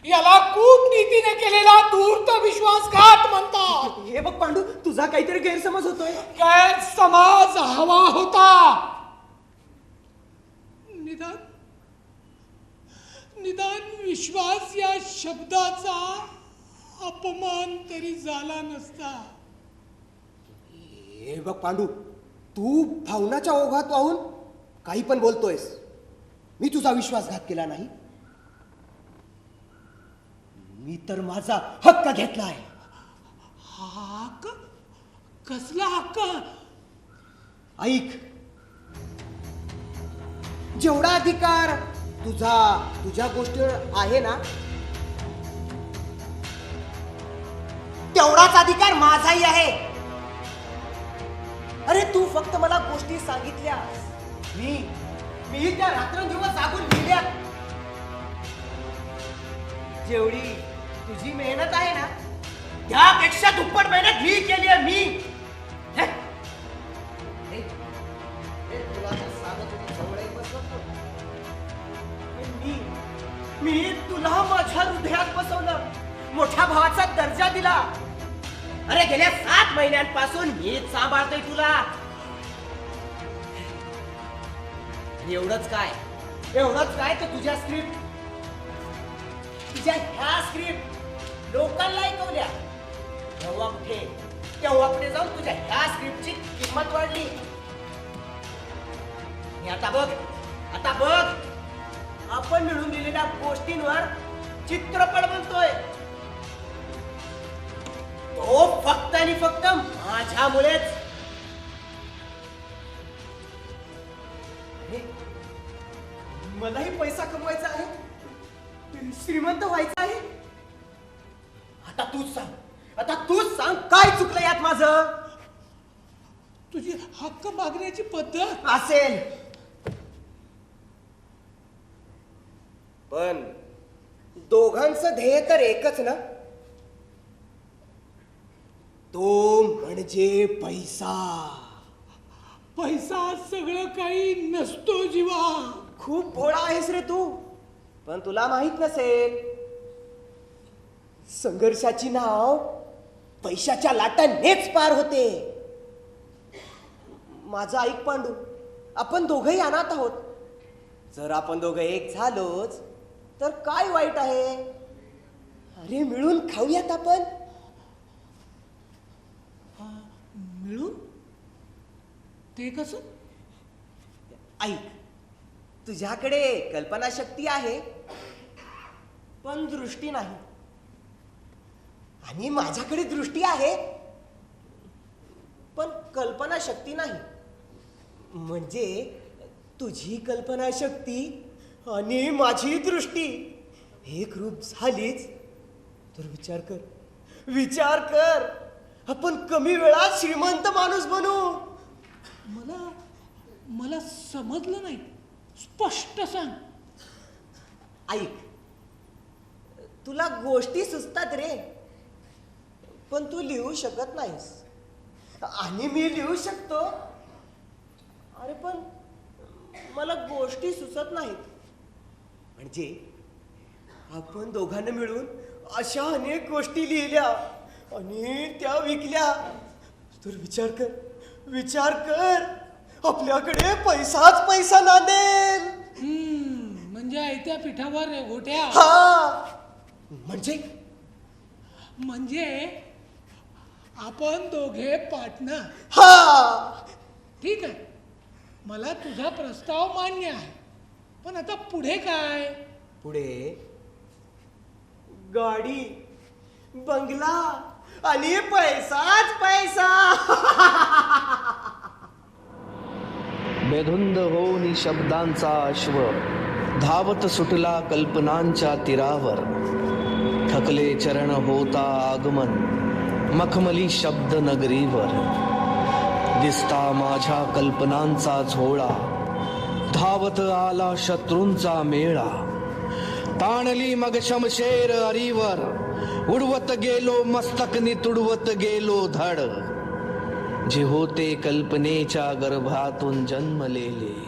याला कूटनीतीने केलेला धूर्त विश्वासघात म्हणतात. हे बघ पांडू, तुझा काहीतरी गैरसमज होतोय. गैरसमज हवा होता. निदान विश्वास या शब्दाचा अपमान तरी झाला नसता. हे बघ पांडू, तू भावनाच्या ओघात वाहून काही पण बोलतोयस. मी तुझा विश्वासघात केला नाही. मी तर माझा हक्क घेतलाय. हक्क? कसला हक्क? ऐक, जेवढा अधिकार तुझ्या गोष्टीवर आहे ना, तेवढाच अधिकार माझाही आहे. अरे तू फक्त मला गोष्टी सांगितल्या, मी त्या रात्रंदिवस जागून लिहिल्या. जेवढी तुझी मेहनत आहे ना, त्यापेक्षा दुप्पट मेहनत मी केली आहे. तुला तर सांगत होती जवळही बसवतो. मी तुला माझ्या हृदयात बसवलं, मोठ्या भावाचा दर्जा दिला. अरे गेल्या 7 महिन्यांपासून मी सांभाळतोय तुला. एवढंच काय तर तुझ्या ह्या स्क्रिप्ट लोकांना ऐकवल्या. तेव्हा पुढे जाऊन तुझ्या ह्या स्क्रिप्टची किंमत वाढली. आणि आता बघ आपण मिळून दिलेल्या गोष्टींवर चित्रपट बनतोय. तो फक्त आणि फक्त माझ्यामुळेच. अरे, मलाही पैसा कमवायचा आहे, श्रीमंत व्हायचं आहे. आता तूच सांग काय चुकलं यात माझं. तुझी हक्क मागण्याची पद्धत असेल पण दोघांचं ध्येय तर एकच ना. तो म्हणजे पैसा. पैसा सगळं काही नसतो जीवा. खूप भोळा आहेस रे तू. पण तुला माहित नसेल, संघर्षाची नाव पैशाच्या लाटांनीच पार होते. माझा ऐक पांडू, आपण दोघंही अनाथ आहोत. जर आपण दोघं एक झालोच तर काय वाईट आहे. अरे मिळून खाऊयात आपण. मिळून ते कसं? ऐक, तुझ्याकडे कल्पनाशक्ती आहे पण दृष्टी नाही, आणि माझ्याकडे दृष्टी आहे पण कल्पनाशक्ती नाही. म्हणजे तुझी कल्पनाशक्ती आणि माझी दृष्टी एक रूप झालीच तर विचार कर आपण कमी वेळात श्रीमंत माणूस बनू. मला समजलं नाही, स्पष्ट सांग. ऐक, तुला गोष्टी सुचतात रे पण तू लिहू शकत नाहीस, आणि मी लिहू शकतो. अरे पण मला गोष्टी सुचत नाहीत. म्हणजे आपण दोघांना मिळून अशा अनेक गोष्टी लिहिल्या आणि त्या विकल्या तर विचार कर आपल्याकडे पैसाच पैसा नांदेल. म्हणजे आयत्या पिठावर रेघोट्या. हा म्हणजे आपण दोघे पार्टनर. हा ठीक आहे, मला तुझा प्रस्ताव मान्य आहे. पण आता पुढे काय? पुढे गाडी, बंगला आणि पैसाच पैसा. बेधुंद होऊन शब्दांचा अश्व धावत सुटला कल्पनांच्या तीरावर. थकले चरण होता आगमन मखमली शब्द नगरीवर. दिसता माझ्या कल्पनांचा झोळा धावत आला शत्रूंचा मेळा. ताणली मग शमशेर अरीवर उडवत गेलो मस्तकनी तुडवत गेलो धड. जे होते कल्पनेच्या गर्भातून जन्मलेले.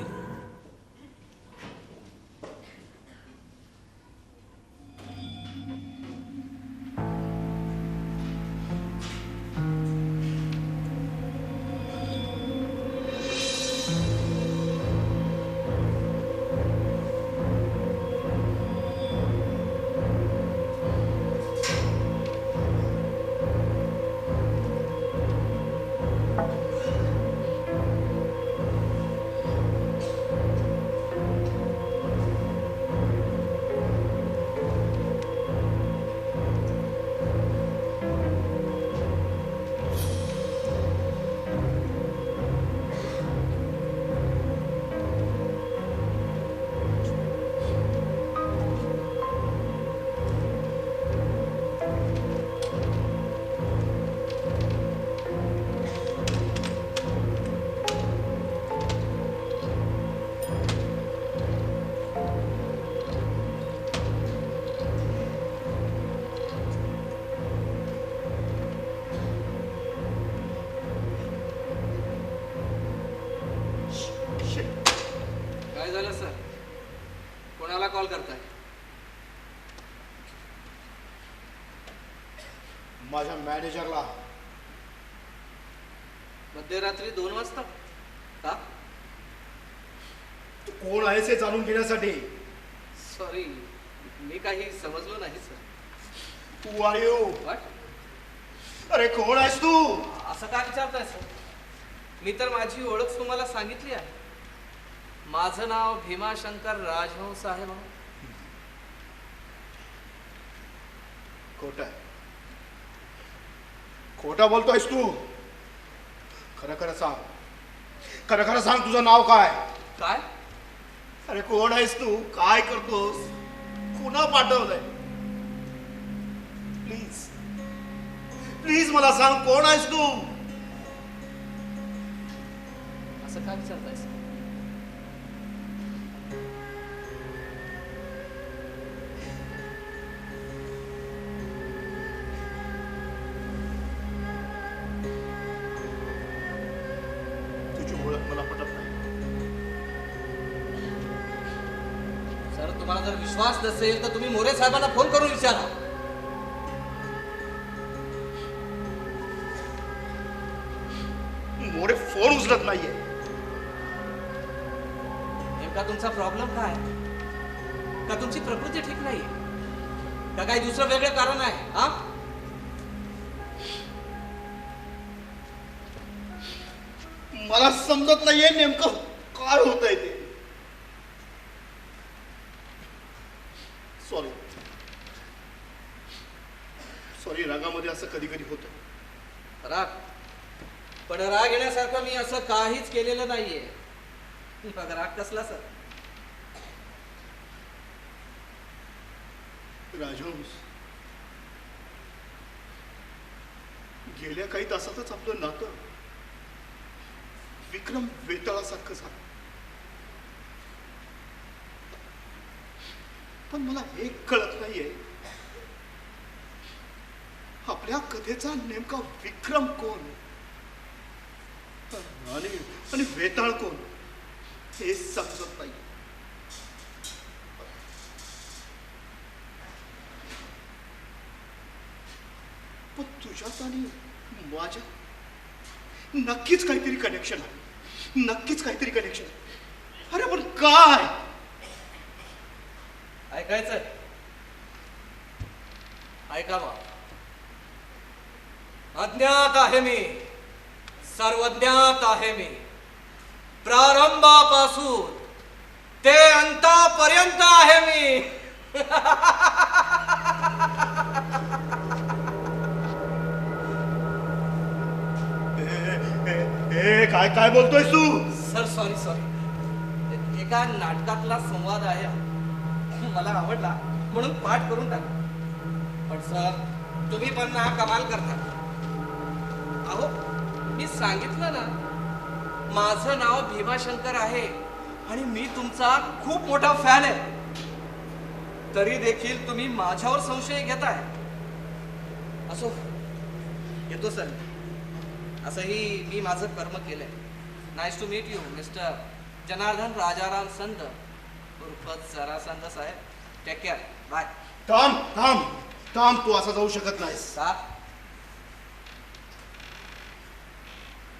काय झालं सर? कोणाला कॉल करताय? माझ्या मॅनेजरला. मध्यरात्री 2 वाजता का? तू कोण आहेस हे जाणून घेण्यासाठी. सॉरी, मी काही समजलो नाही सर. Tu R you. वाट? अरे कोण आहेस तू? असं का विचारताय सर? मी तर माझी ओळख तुम्हाला सांगितली आहे. माझं नाव भीमाशंकर राजहंस आहे म्हणून. खोटं आहे. खोटा बोलतोयस तू. खरं खरं सांग. खरं खरं सांग, तुझं नाव काय? काय? अरे कोण आहेस तू? काय करतोस? कुणा पाठवलंय? प्लीज प्लीज मला सांग, कोण आहेस तू? असं काय विचारतायस? तुझी ओळख मला पटत नाही. सर, तुम्हाला जर विश्वास नसेल तर तुम्ही मोरे साहेबांना फोन करून विचारा. मोरे फोन उचलत नाहीये. नेमका तुमचा प्रॉब्लेम काय? का तुमची प्रकृती ठीक नाहीये? का काही दुसरं वेगळं कारण आहे? हा? मला समजत नाहीये नेमकं काय होतंय ते. सॉरी सॉरी, रागामध्ये असं कधी कधी होतं. राग? पण राग येण्यासारखं मी असं काहीच केलेलं नाहीये. मग राग कसला सर? राजहंस, गेल्या काही तासातच आपलं नातं विक्रम वेताळासारखं झालं. पण मला एक कळत नाहीये, आपल्या कथेचा नेमका विक्रम कोण आणि वेताळ कोण हे समजत नाही. पण तुझ्यात आणि माझ्या नक्कीच काहीतरी कनेक्शन आहे. नक्कीच काहीतरी कनेक्शन आहे. अरे पण काय? ऐकायचंय? ऐका मग. अज्ञात आहे मी, सर्वज्ञात आहे मी. प्रारंभापासून ते अंतापर्यंत आहे मी. काय काय बोलतोयस तू? सर सॉरी सॉरी, एका नाटकातला संवाद आहे, मला आवडला म्हणून पाठ करून टाका. पण सर, तुम्ही पण ना कमाल करता. अहो, मी सांगितलं ना, माझं नाव भीमाशंकर आहे आणि मी तुमचा खूप मोठा फॅन आहे. तरी देखील तुम्ही माझ्यावर संशय घेताय. असो, येतो सर. असंही मी माझं कर्म केलंय. Nice to meet you mister Janardan Rajaram Sant उर्फ Jarasandh saheb. Take care. Bye. थांब थांब थांब, तू असं जाऊ शकत नाहीस. का?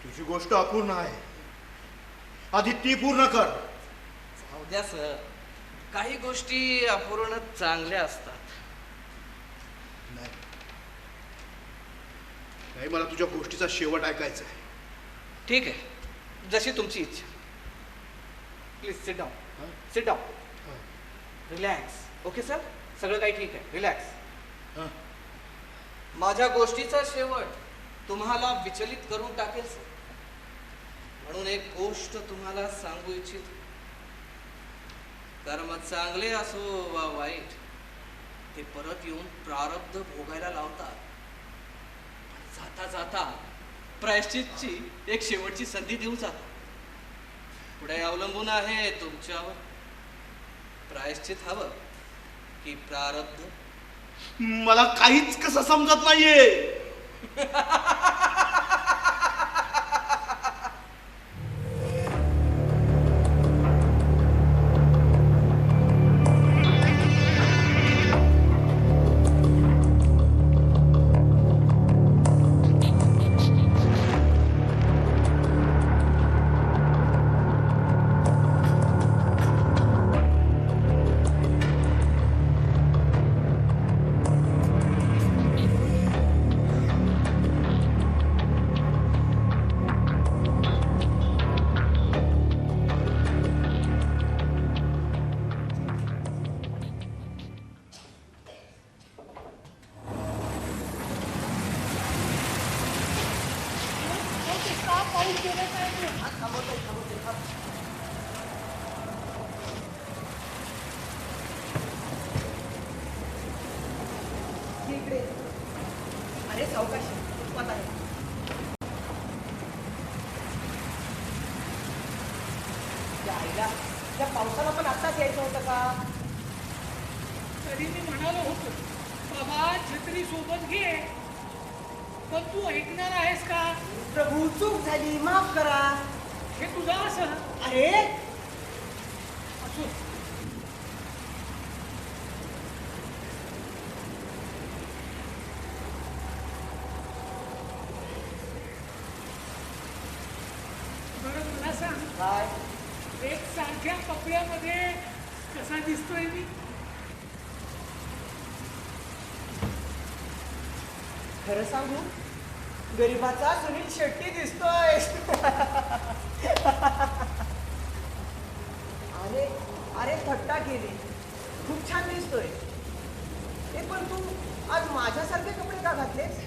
तुझी गोष्ट अपूर्ण आहे. आधी ती पूर्ण कर. जाऊ द्या सर, काही गोष्टी अपूर्ण चांगल्या असतात. नाही नाही, मला तुझ्या गोष्टीचा शेवट ऐकायचा आहे. ठीक आहे, जशी तुमची इच्छा. Please sit down. Sit down. Relax. Okay sir, सगळं काही ठीक आहे. रिलॅक्स. हं. माझ्या गोष्टीचा शेवट तुम्हाला विचलित करून टाकेल सर. म्हणून एक गोष्ट तुम्हाला सांगू इच्छितो. कर्म चांगले असो वा वाईट, ते परत येऊन प्रारब्ध भोगायला लावतात. पण जाता जाता प्रायश्चितची एक शेवटची संधी देऊन जातात. पुढे अवलंबून आहे तुमच्यावर. प्रायश्चित हवं की प्रारब्ध? मला काहीच कसं समजत नाहीये. पाऊस गेला पाहिजे. हा, थांबवतोय थांबवतोय थांब. ये इकडे. अरे सावकाश फुटपाथ आहे. त्या आईला त्या पावसाला पण आत्ताच यायचं होतं का? तरी मी म्हणालो होतो बाबा छत्री सोबत घे, पण तू ऐकणार आहेस का? प्रभू चूक झाली, माफ करा. हे तुझा असं अरे असो. बरं मला सांग, काय? एक सारख्या कपड्यामध्ये कसा दिसतोय मी? खरं सांगू, गरीबाचा सुनील शेट्टी दिसतोय. अरे अरे थट्टा केली, खूप छान दिसतोय. हे पण तू आज माझ्यासारखे कपडे का घातलेस?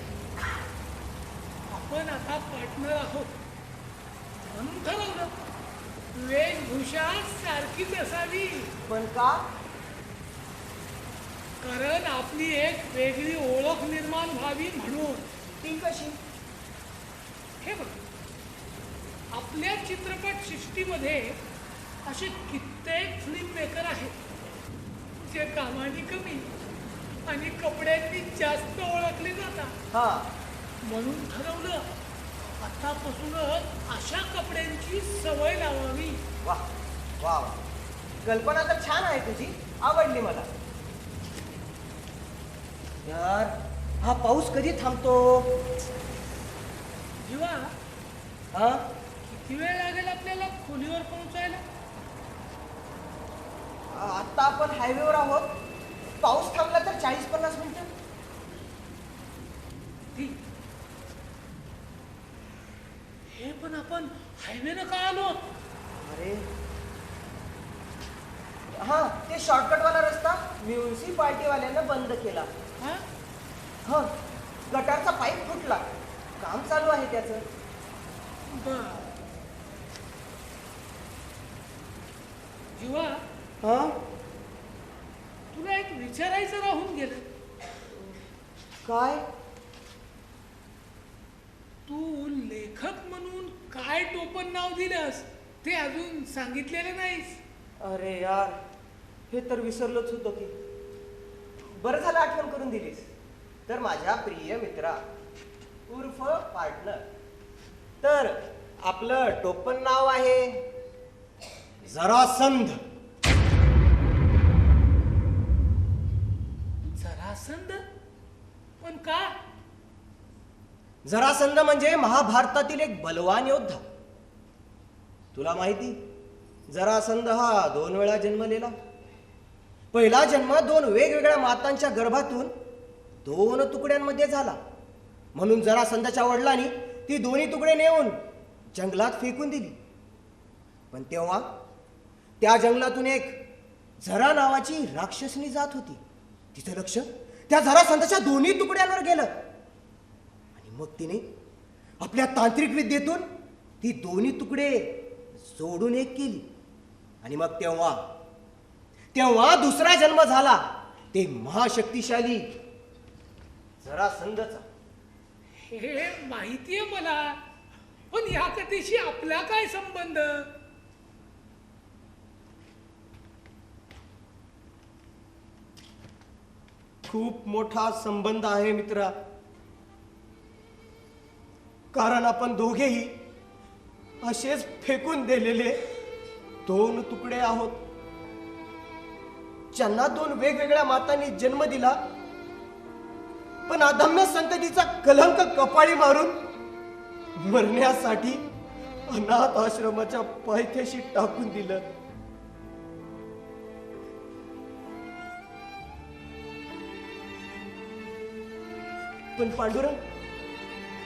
आपण आता पार्टनर आहोत म्हणून ठरवलं वेशभूषा सारखीच असावी. पण का? कारण आपली एक वेगळी ओळख निर्माण व्हावी म्हणून. ती कशी? हे बघ, आपल्या चित्रपट सृष्टीमध्ये असे कित्येक फिल्म मेकर आहेत जे कामाने कमी आणि कपड्यांनी जास्त ओळखले जातात. हा, म्हणून ठरवलं आतापासूनच अशा कपड्यांची सवय लावावी. वा वा वा. कल्पना तर छान आहे तुझी, आवडली मला. यार, हा पाऊस कधी थांबतो? जीवा, हा, किती वेळ लागेल आपल्याला खोलीवर पोहोचायला? आता आपण हायवेवर आहोत. पाऊस थांबला तर 40-50 मिनिटं. ठीक. हे पण आपण हायवेनं का आलो? अरे हा, ते शॉर्टकटवाला रस्ता म्युन्सिपाल्टीवाल्यानं बंद केला. हा? हा, गटारचा पाईप फुटला, काम चालू आहे त्याचं. बर. जीवा, हा, तुला एक विचारायचं राहून गेलं. काय? तू लेखक म्हणून काय टोपण नाव दिलंस ते अजून सांगितलेलं नाहीस. अरे यार, हे तर विसरलोच होतो की. बरं झालं आठवण करून दिलीस. तर माझ्या प्रिय मित्रा उर्फ पार्टनर, तर आपलं टोपण नाव आहे जरासंध. जरासंध? पण का? जरासंध म्हणजे महाभारतातील एक बलवान योद्धा. तुला माहिती, जरासंध हा 2 वेळा जन्मलेला. पहिला जन्म 2 वेगवेगळ्या मातांच्या गर्भातून 2 तुकड्यांमध्ये झाला. म्हणून जरासंधाच्या वडिलांनी ती दोन्ही तुकडे नेऊन जंगलात फेकून दिली. पण तेव्हा त्या जंगलातून एक झरा नावाची राक्षसनी जात होती. तिचं लक्ष त्या जरासंधाच्या दोन्ही तुकड्यांवर गेलं आणि मग तिने आपल्या तांत्रिक विद्येतून ती दोन्ही तुकडे जोडून एक केली. आणि मग तेव्हा दुसरा जन्म झाला ते महाशक्तिशाली जरासंधचा. हे माहितीये मला, पण या कथेशी आपला काय संबंध? खूप मोठा संबंध आहे मित्रा. कारण आपण दोघेही असेच फेकून दिलेले 2 तुकडे आहोत, ज्यांना 2 वेगवेगळ्या मातांनी जन्म दिला, पण अदम्य संततीचा कलंक कपाळी मारून मरण्यासाठी अनाथ आश्रमाच्या पायथ्याशी टाकून दिलं. पण पांडुरंग,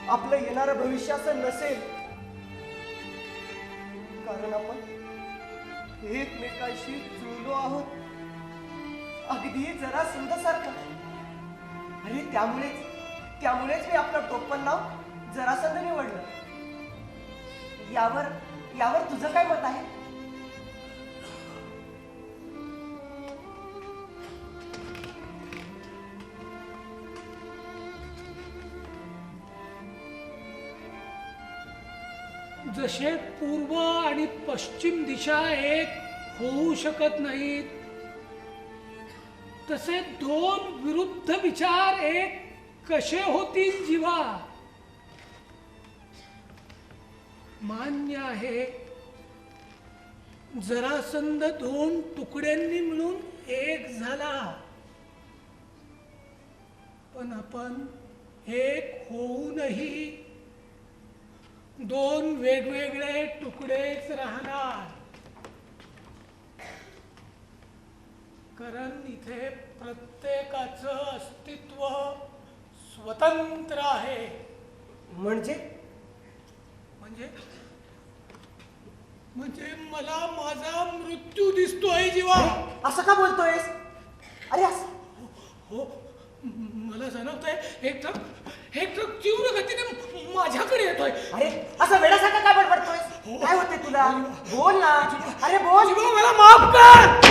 आपलं येणारं भविष्य असं नसेल, कारण आपण एकमेकांशी जुळलो आहोत, अगदी जरासंधासारखं. अरे त्यामुळेच मी आपलं टोपण नाव जरासंध निवडलं. यावर यावर तुझं काय मत आहे? जसे पूर्व आणि पश्चिम दिशा एक होऊ शकत नाहीत, तसे दोन विरुद्ध विचार एक कसे होतील जीवा? मान्य आहे, जरासंध दोन तुकड्यांनी मिळून एक झाला, पण आपण एक होऊनही दोन वेगवेगळे तुकडेच राहणार. कारण इथे प्रत्येकाचं अस्तित्व स्वतंत्र आहे. म्हणजे म्हणजे म्हणजे मला माझा मृत्यू दिसतोय जीवा. असं का बोलतोयस? अरे हो, मला जाणवतंय एक ट्रक तीव्र गतीने माझ्याकडे येतोय. अरे असं वेड्यासारखं काय बडबडतोयस? काय होते तुला? बोल ना. अरे बोल. जीवा, मला माफ कर.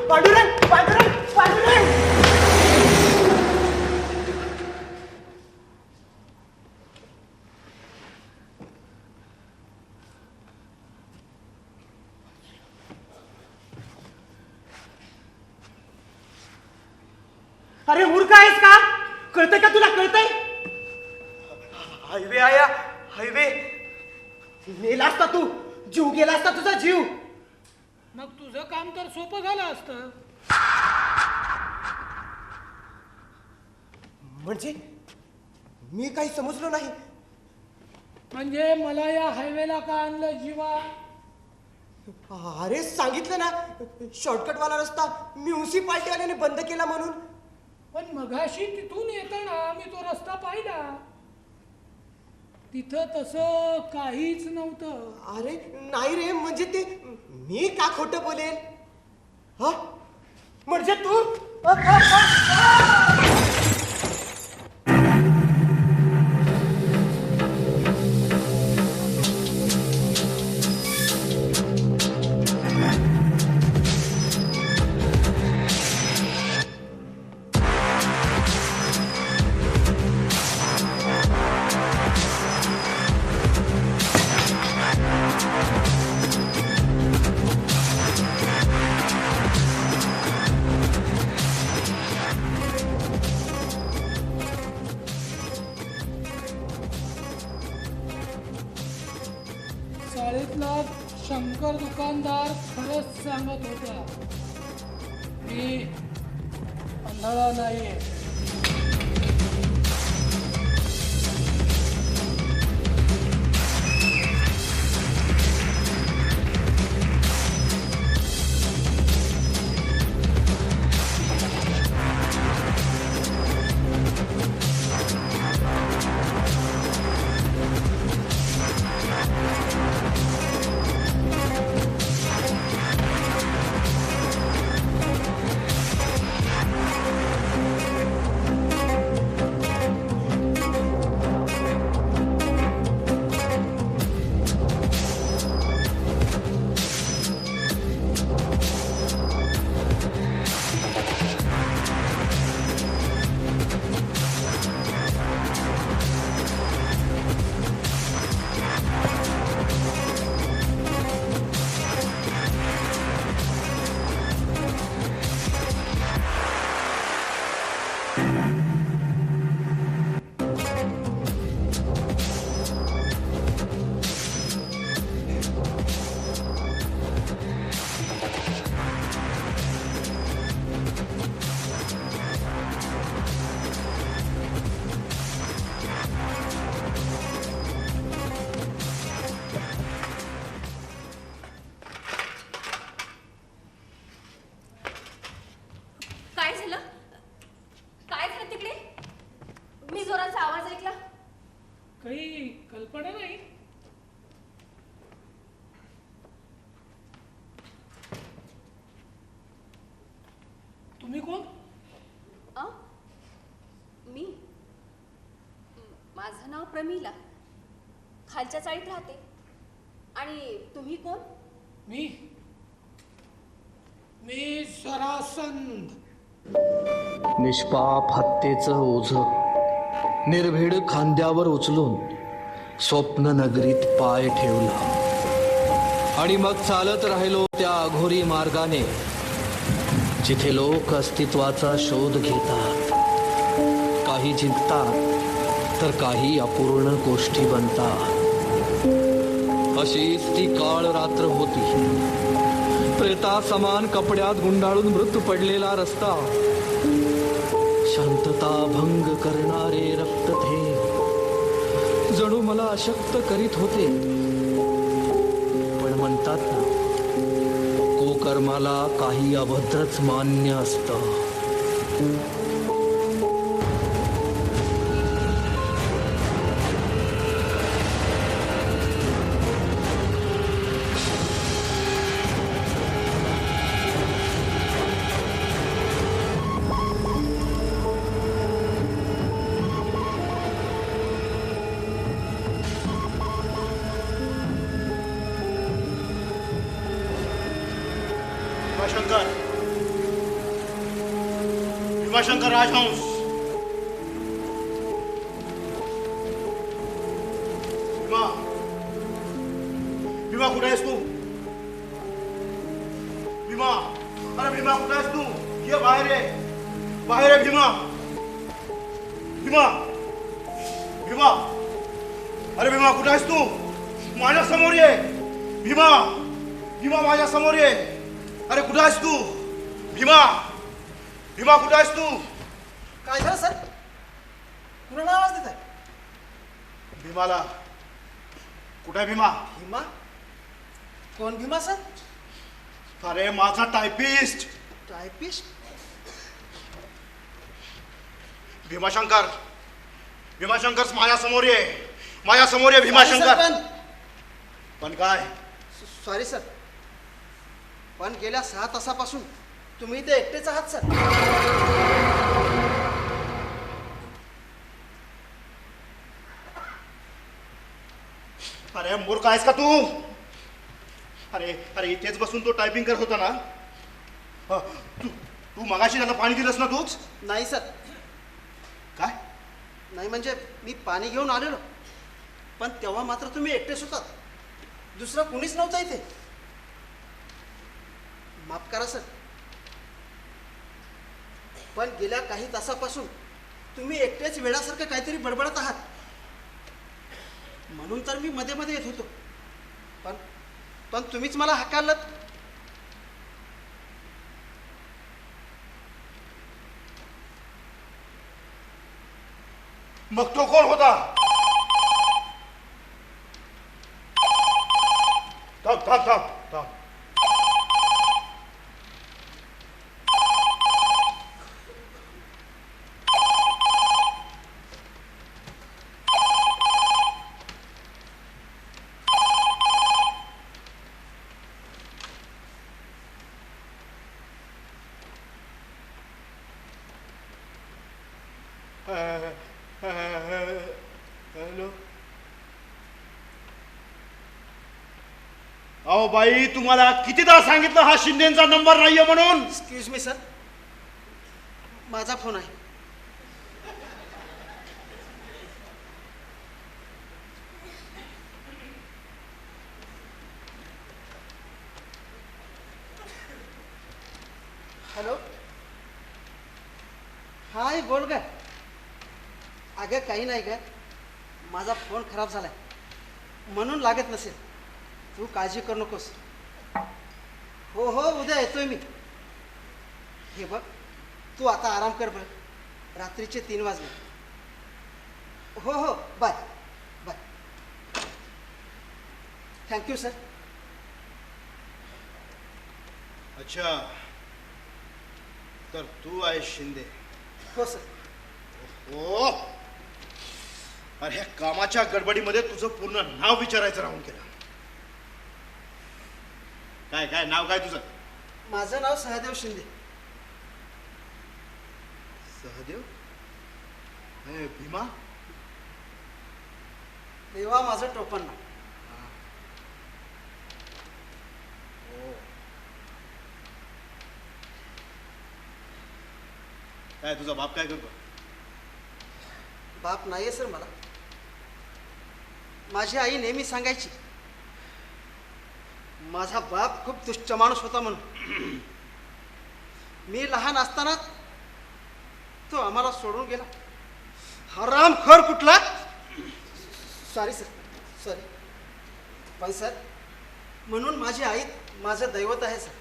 पांडुरंग पांडुरंग पांडुरंग. अरे मूर्ख आहेस का? कळतंय का तुला? कळतंय? हायवे आया, हायवे. मेला असता तू, जीव गेला असता तुझा जीव. मग तुझं काम तर सोपं झालं असतं. म्हणजे मी काही समजलो नाही. म्हणजे मला या हायवेला का आणलं जीवा? अरे सांगितलं ना, शॉर्टकट वाला रस्ता म्युन्सिपाल्टीवाल्याने बंद केला म्हणून. पण मगाशी तिथून येताना मी तो रस्ता पाहिला, तिथं तसं काहीच नव्हतं. अरे नाही रे, म्हणजे ते मी का खोटं बोलेल? हा म्हणजे तू शाळेतला शंकर दुकानदार खरंच सांगत होता, मी आंधळा नाहीये. काय झालं? काय झालं तिकडे? मी जोराचा आवाज ऐकला. काही कल्पना नाही. तुम्ही कोण? मी, माझं नाव प्रमिला, खालच्या चाळीत राहते. आणि तुम्ही कोण? मी जरासंध. निष्पाप हत्येचं ओझ निर्भीड खांद्यावर उचलून स्वप्न नगरीत पाय ठेवला आणि मग चालत राहिलो त्या अघोरी मार्गाने जिथे लोक अस्तित्वाचा शोध घेतात, काही जिंकतात तर काही अपूर्ण गोष्टी बनतात. अशीच ती काळ रात्र होती. प्रेता समान कपड्यात गुंडाळून मृत पडलेला रस्ता, शांतता भंग करणारे रक्तथेंब जणू मला अशक्त करीत होते. पण म्हणतात ना, कुकर्माला काही अभद्रच मान्य असतं. भीमाशंकर, भीमाशंकर राजहंस, भीमा, भीमा कुठे आहेस तू? भीमा, अरे भीमा कुठे आहेस तू? ये बाहेर ये, बाहेर ये भीमा, भीमा, भीमा, अरे भीमा कुठे आहेस तू? माझ्या समोर ये भीमा, भीमा माझ्या समोर ये. अरे कुठं आहेस तू? भीमा, भीमा कुठं आहेस तू? काय झालं सर? कुणाला आवाज देत आहे? भीमाला कुठं आहे भीमा? भीमा? कोण भीमा सर? अरे माझा टायपिस्ट टायपिस्ट? भीमाशंकर, भीमाशंकर माझ्या समोर ये, माझ्या समोर ये भीमाशंकर. पण काय? सॉरी सर, पण गेल्या 6 तासापासून तुम्ही इथे एकटेच आहात सर. अरे मूर्ख आहेस का तू? अरे अरे इथेच बसून तो टायपिंग करत होता ना. तू मगाशी त्याला पाणी दिलंस ना तूच? नाही सर. काय? नाही म्हणजे मी पाणी घेऊन आलेलो, पण तेव्हा मात्र तुम्ही एकटेच होतात, दुसरं कुणीच नव्हतं इथे. माफ करा सर, पण गेल्या काही तासापासून तुम्ही एकटेच वेळासारखं काहीतरी बडबडत आहात, म्हणून तर मी मध्ये मध्ये येत होतो. पण तुम्हीच मला हाकालत. मग तो कोण होता? थांब थांब थांब थांब. हॅलो. अहो बाई, तुम्हाला कितीदा सांगितलं हा शिंदेचा नंबर नाहीये म्हणून? एक्सक्यूज मी सर, माझा फोन आहे. हॅलो. हाय, बोल काय? अगं काही नाही काय, माझा फोन खराब झालाय म्हणून लागत नसेल. तू काळजी करू नकोस. हो हो, उद्या येतोय मी. हे बघ, तू आता आराम कर बघ, रात्रीचे 3 वाजले. हो हो, बाय बाय. Thank you sir. अच्छा, तर तू आहेस शिंदे? हो सर. हो. अरे ह्या कामाच्या गडबडीमध्ये तुझं पूर्ण नाव विचारायचं राहून गेलं. काय काय नाव काय तुझं? माझं नाव सहदेव शिंदे. सहदेव? हे भीमा? तेव्हा माझं टोपण नाव. काय तुझा बाप काय करतो? बाप नाहीये सर मला. माझी आई नेहमी सांगायची माझा बाप खूप तुच्छ माणूस होता म्हणून. मी लहान असताना तो आम्हाला सोडून गेला. हरामखोर कुठला. Sorry sir, sorry. पण सर म्हणून माझी आई माझं दैवत आहे सर.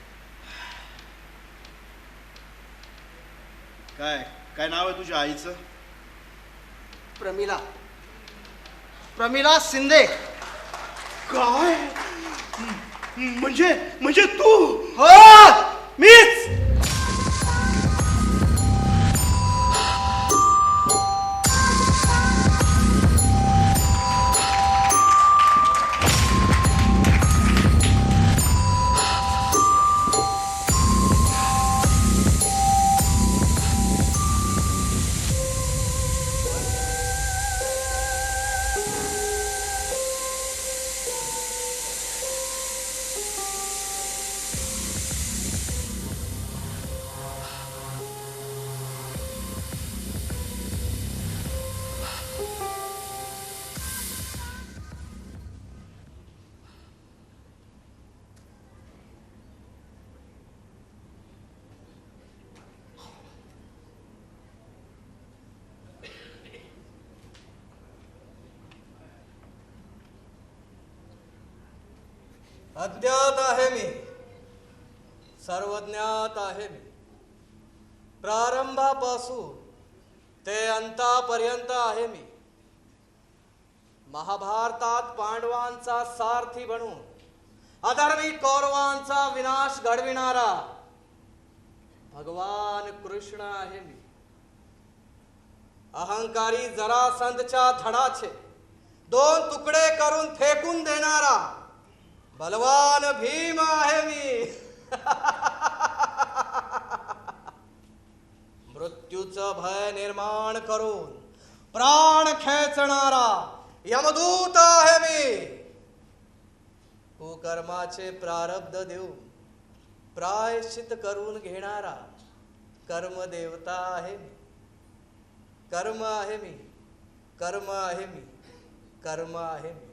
काय काय नाव आहे तुझ्या आईचं? प्रमिला, प्रमिला शिंदे. काय म्हणजे तू? हो, मीच. अज्ञात आहे मी, सर्वज्ञात आहे मी. प्रारंभापासून ते अंतापर्यंत आहे मी. महाभारतात पांडवांचा सारथी बनून अधर्मी कौरवांचा विनाश घडविणारा भगवान कृष्ण आहे मी. अहंकारी जरासंधच्या धडाचे 2 तुकडे करून फेकून देणारा बलवान भीम आहे मी. मृत्यूचं भय निर्माण करून प्राण खेचणारा यमदूत आहे मी. कुकर्माचे प्रारब्ध देऊन प्रायश्चित करून घेणारा कर्मदेवता आहे मी. कर्म आहे मी, कर्म आहे मी, कर्म आहे मी.